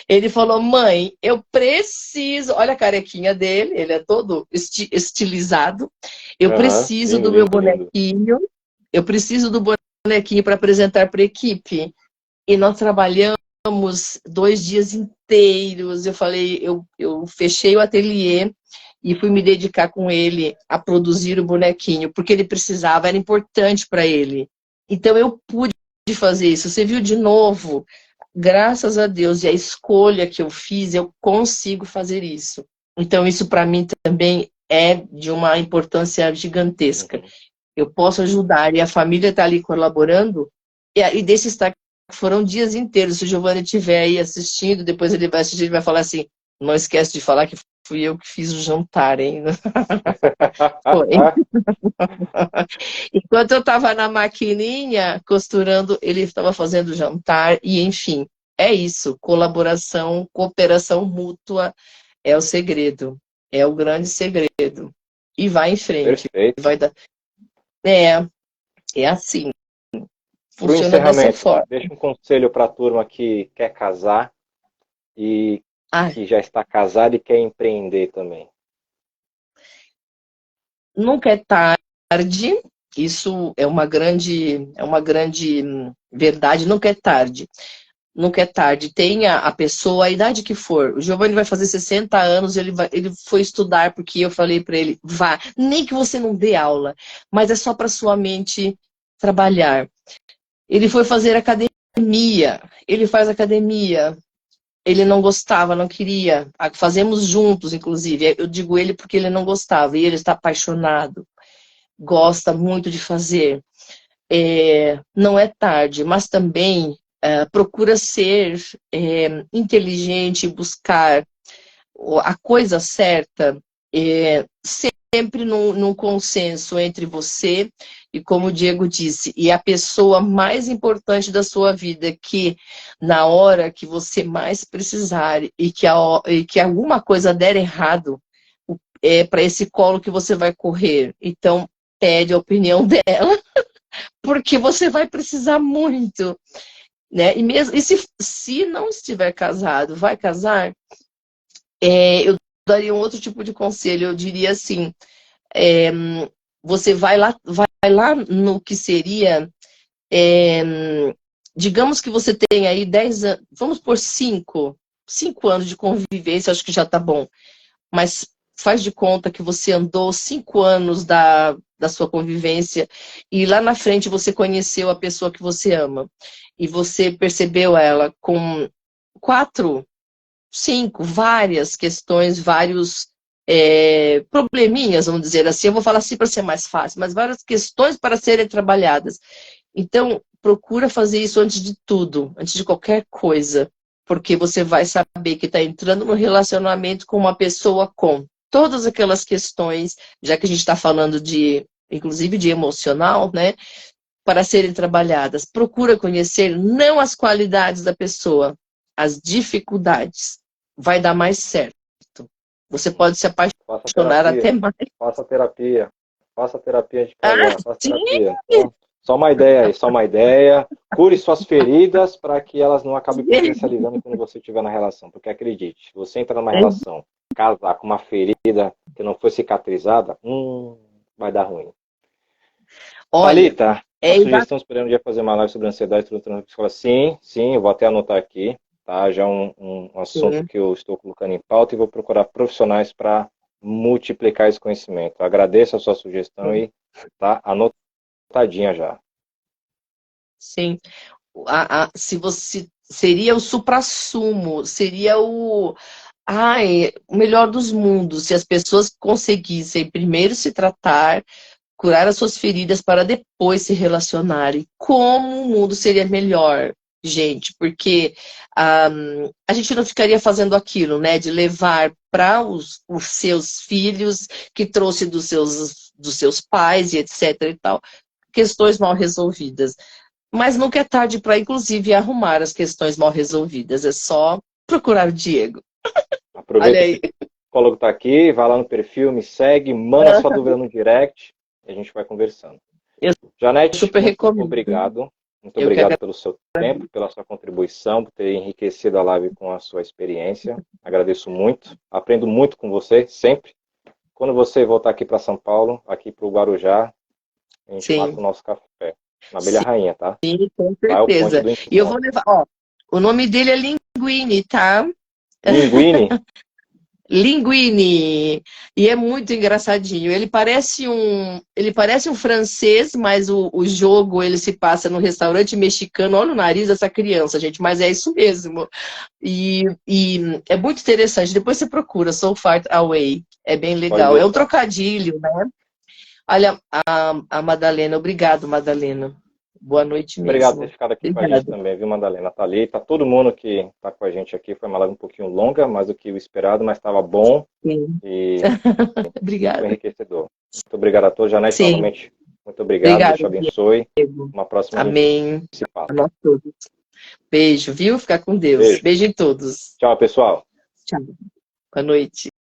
Ele falou, mãe, eu preciso... Olha a carequinha dele, ele é todo estilizado. Eu preciso do meu bonequinho. Eu preciso do bonequinho para apresentar para a equipe. E nós trabalhamos 2 dias inteiros. Eu falei, eu fechei o ateliê e fui me dedicar com ele a produzir o bonequinho, porque ele precisava, era importante para ele. Então eu pude fazer isso. Você viu de novo, graças a Deus, e a escolha que eu fiz, eu consigo fazer isso. Então isso para mim também é de uma importância gigantesca. Eu posso ajudar, e a família está ali colaborando, e desse destaque foram dias inteiros. Se o Giovanni estiver aí assistindo, depois ele vai assistir, ele vai falar assim, não esquece de falar que fui eu que fiz o jantar, hein? Foi. Enquanto eu estava na maquininha costurando, ele estava fazendo o jantar e, enfim, é isso. Colaboração, cooperação mútua é o segredo. É o grande segredo. E vai em frente. Perfeito. Vai dar... É assim. Funciona dessa forma. Deixa um conselho para a turma que quer casar e que já está casada e quer empreender também. Nunca é tarde. Isso é uma grande verdade. Nunca é tarde. Nunca é tarde. Tenha a pessoa, a idade que for. O Giovanni vai fazer 60 anos, ele foi estudar, porque eu falei para ele, vá. Nem que você não dê aula, mas é só para sua mente trabalhar. Ele foi fazer academia. Ele faz academia. Ele não gostava, não queria. Fazemos juntos, inclusive. Eu digo ele porque ele não gostava. E ele está apaixonado. Gosta muito de fazer. Não é tarde, mas também procura ser inteligente, buscar a coisa certa, sempre num consenso entre você e, como o Diego disse, e a pessoa mais importante da sua vida, que na hora que você mais precisar e que alguma coisa der errado, é para esse colo que você vai correr. Então, pede a opinião dela, porque você vai precisar muito. Né? E se não estiver casado, vai casar, eu daria um outro tipo de conselho. Eu diria assim, você vai lá no que seria, digamos que você tem aí 10 anos, vamos por 5 anos de convivência, acho que já tá bom. Mas faz de conta que você andou 5 anos da da sua convivência, e lá na frente você conheceu a pessoa que você ama, e você percebeu ela com 4, 5, várias questões, vários probleminhas, vamos dizer assim, eu vou falar assim para ser mais fácil, mas várias questões para serem trabalhadas. Então, procura fazer isso antes de tudo, antes de qualquer coisa, porque você vai saber que está entrando no relacionamento com uma pessoa com todas aquelas questões, já que a gente está falando de, inclusive de emocional, né, para serem trabalhadas. Procura conhecer não as qualidades da pessoa, as dificuldades. Vai dar mais certo. Você pode se Faça apaixonar terapia, até mais. faça terapia, faça terapia de Ah, casar, faça sim! terapia. Só uma ideia aí, só uma ideia. Cure suas feridas para que elas não acabem potencializando quando você estiver na relação. Porque acredite, se você entrar numa relação, casar com uma ferida que não foi cicatrizada, vai dar ruim. Olha, Thalita, a sugestão esperando um dia fazer uma live sobre ansiedade e transtorno de escola. Sim, sim, eu vou até anotar aqui, tá? Já é um assunto que eu estou colocando em pauta e vou procurar profissionais para multiplicar esse conhecimento. Agradeço a sua sugestão e tá anotadinha já. sim. Se você seria o suprassumo, seria o melhor dos mundos, se as pessoas conseguissem primeiro se tratar, curar as suas feridas para depois se relacionarem. Como o mundo seria melhor, gente? Porque a gente não ficaria fazendo aquilo, né? De levar para os seus filhos, que trouxe dos seus pais e etc e tal, questões mal resolvidas. Mas nunca é tarde para, inclusive, arrumar as questões mal resolvidas. É só procurar o Diego. Olha Aproveita que aí. o psicólogo está aqui, vai lá no perfil, me segue, manda sua dúvida no direct e a gente vai conversando. Eu Janete, super muito recomendo. obrigado. Muito Eu que obrigado agradeço. pelo seu tempo, pela sua contribuição, por ter enriquecido a live com a sua experiência. Agradeço muito. Aprendo muito com você, sempre. Quando você voltar aqui para São Paulo, aqui para o Guarujá, a gente marca Sim, o nosso café. Na Abelha Rainha, tá? com Lá é o ponte certeza. do E eu vou encontro. levar, ó, o nome dele é Linguini, tá? Linguine? Linguini. E é muito engraçadinho. Ele parece um francês, mas o jogo ele se passa no restaurante mexicano. Olha o nariz dessa criança, gente, mas é isso mesmo. E é muito interessante. Depois você procura So Far Away. É bem Pode legal. É um deixar. trocadilho, né? Olha, a Madalena. Obrigado, Madalena. Boa noite Obrigado por ter mesmo. ficado aqui com a gente Obrigada. também, viu, Madalena? Tá todo mundo que está com a gente aqui. Foi uma live um pouquinho longa, mais do que o esperado, mas estava bom Sim. e foi Obrigada. enriquecedor. Muito obrigado a todos. Janete, Sim. novamente, muito obrigado. Deus Obrigada, te abençoe. Diego. Uma próxima a gente Amém. se fala. A nós todos. Beijo, viu? Fica com Deus. Beijo. Beijo em todos. Tchau, pessoal. Tchau. Boa noite.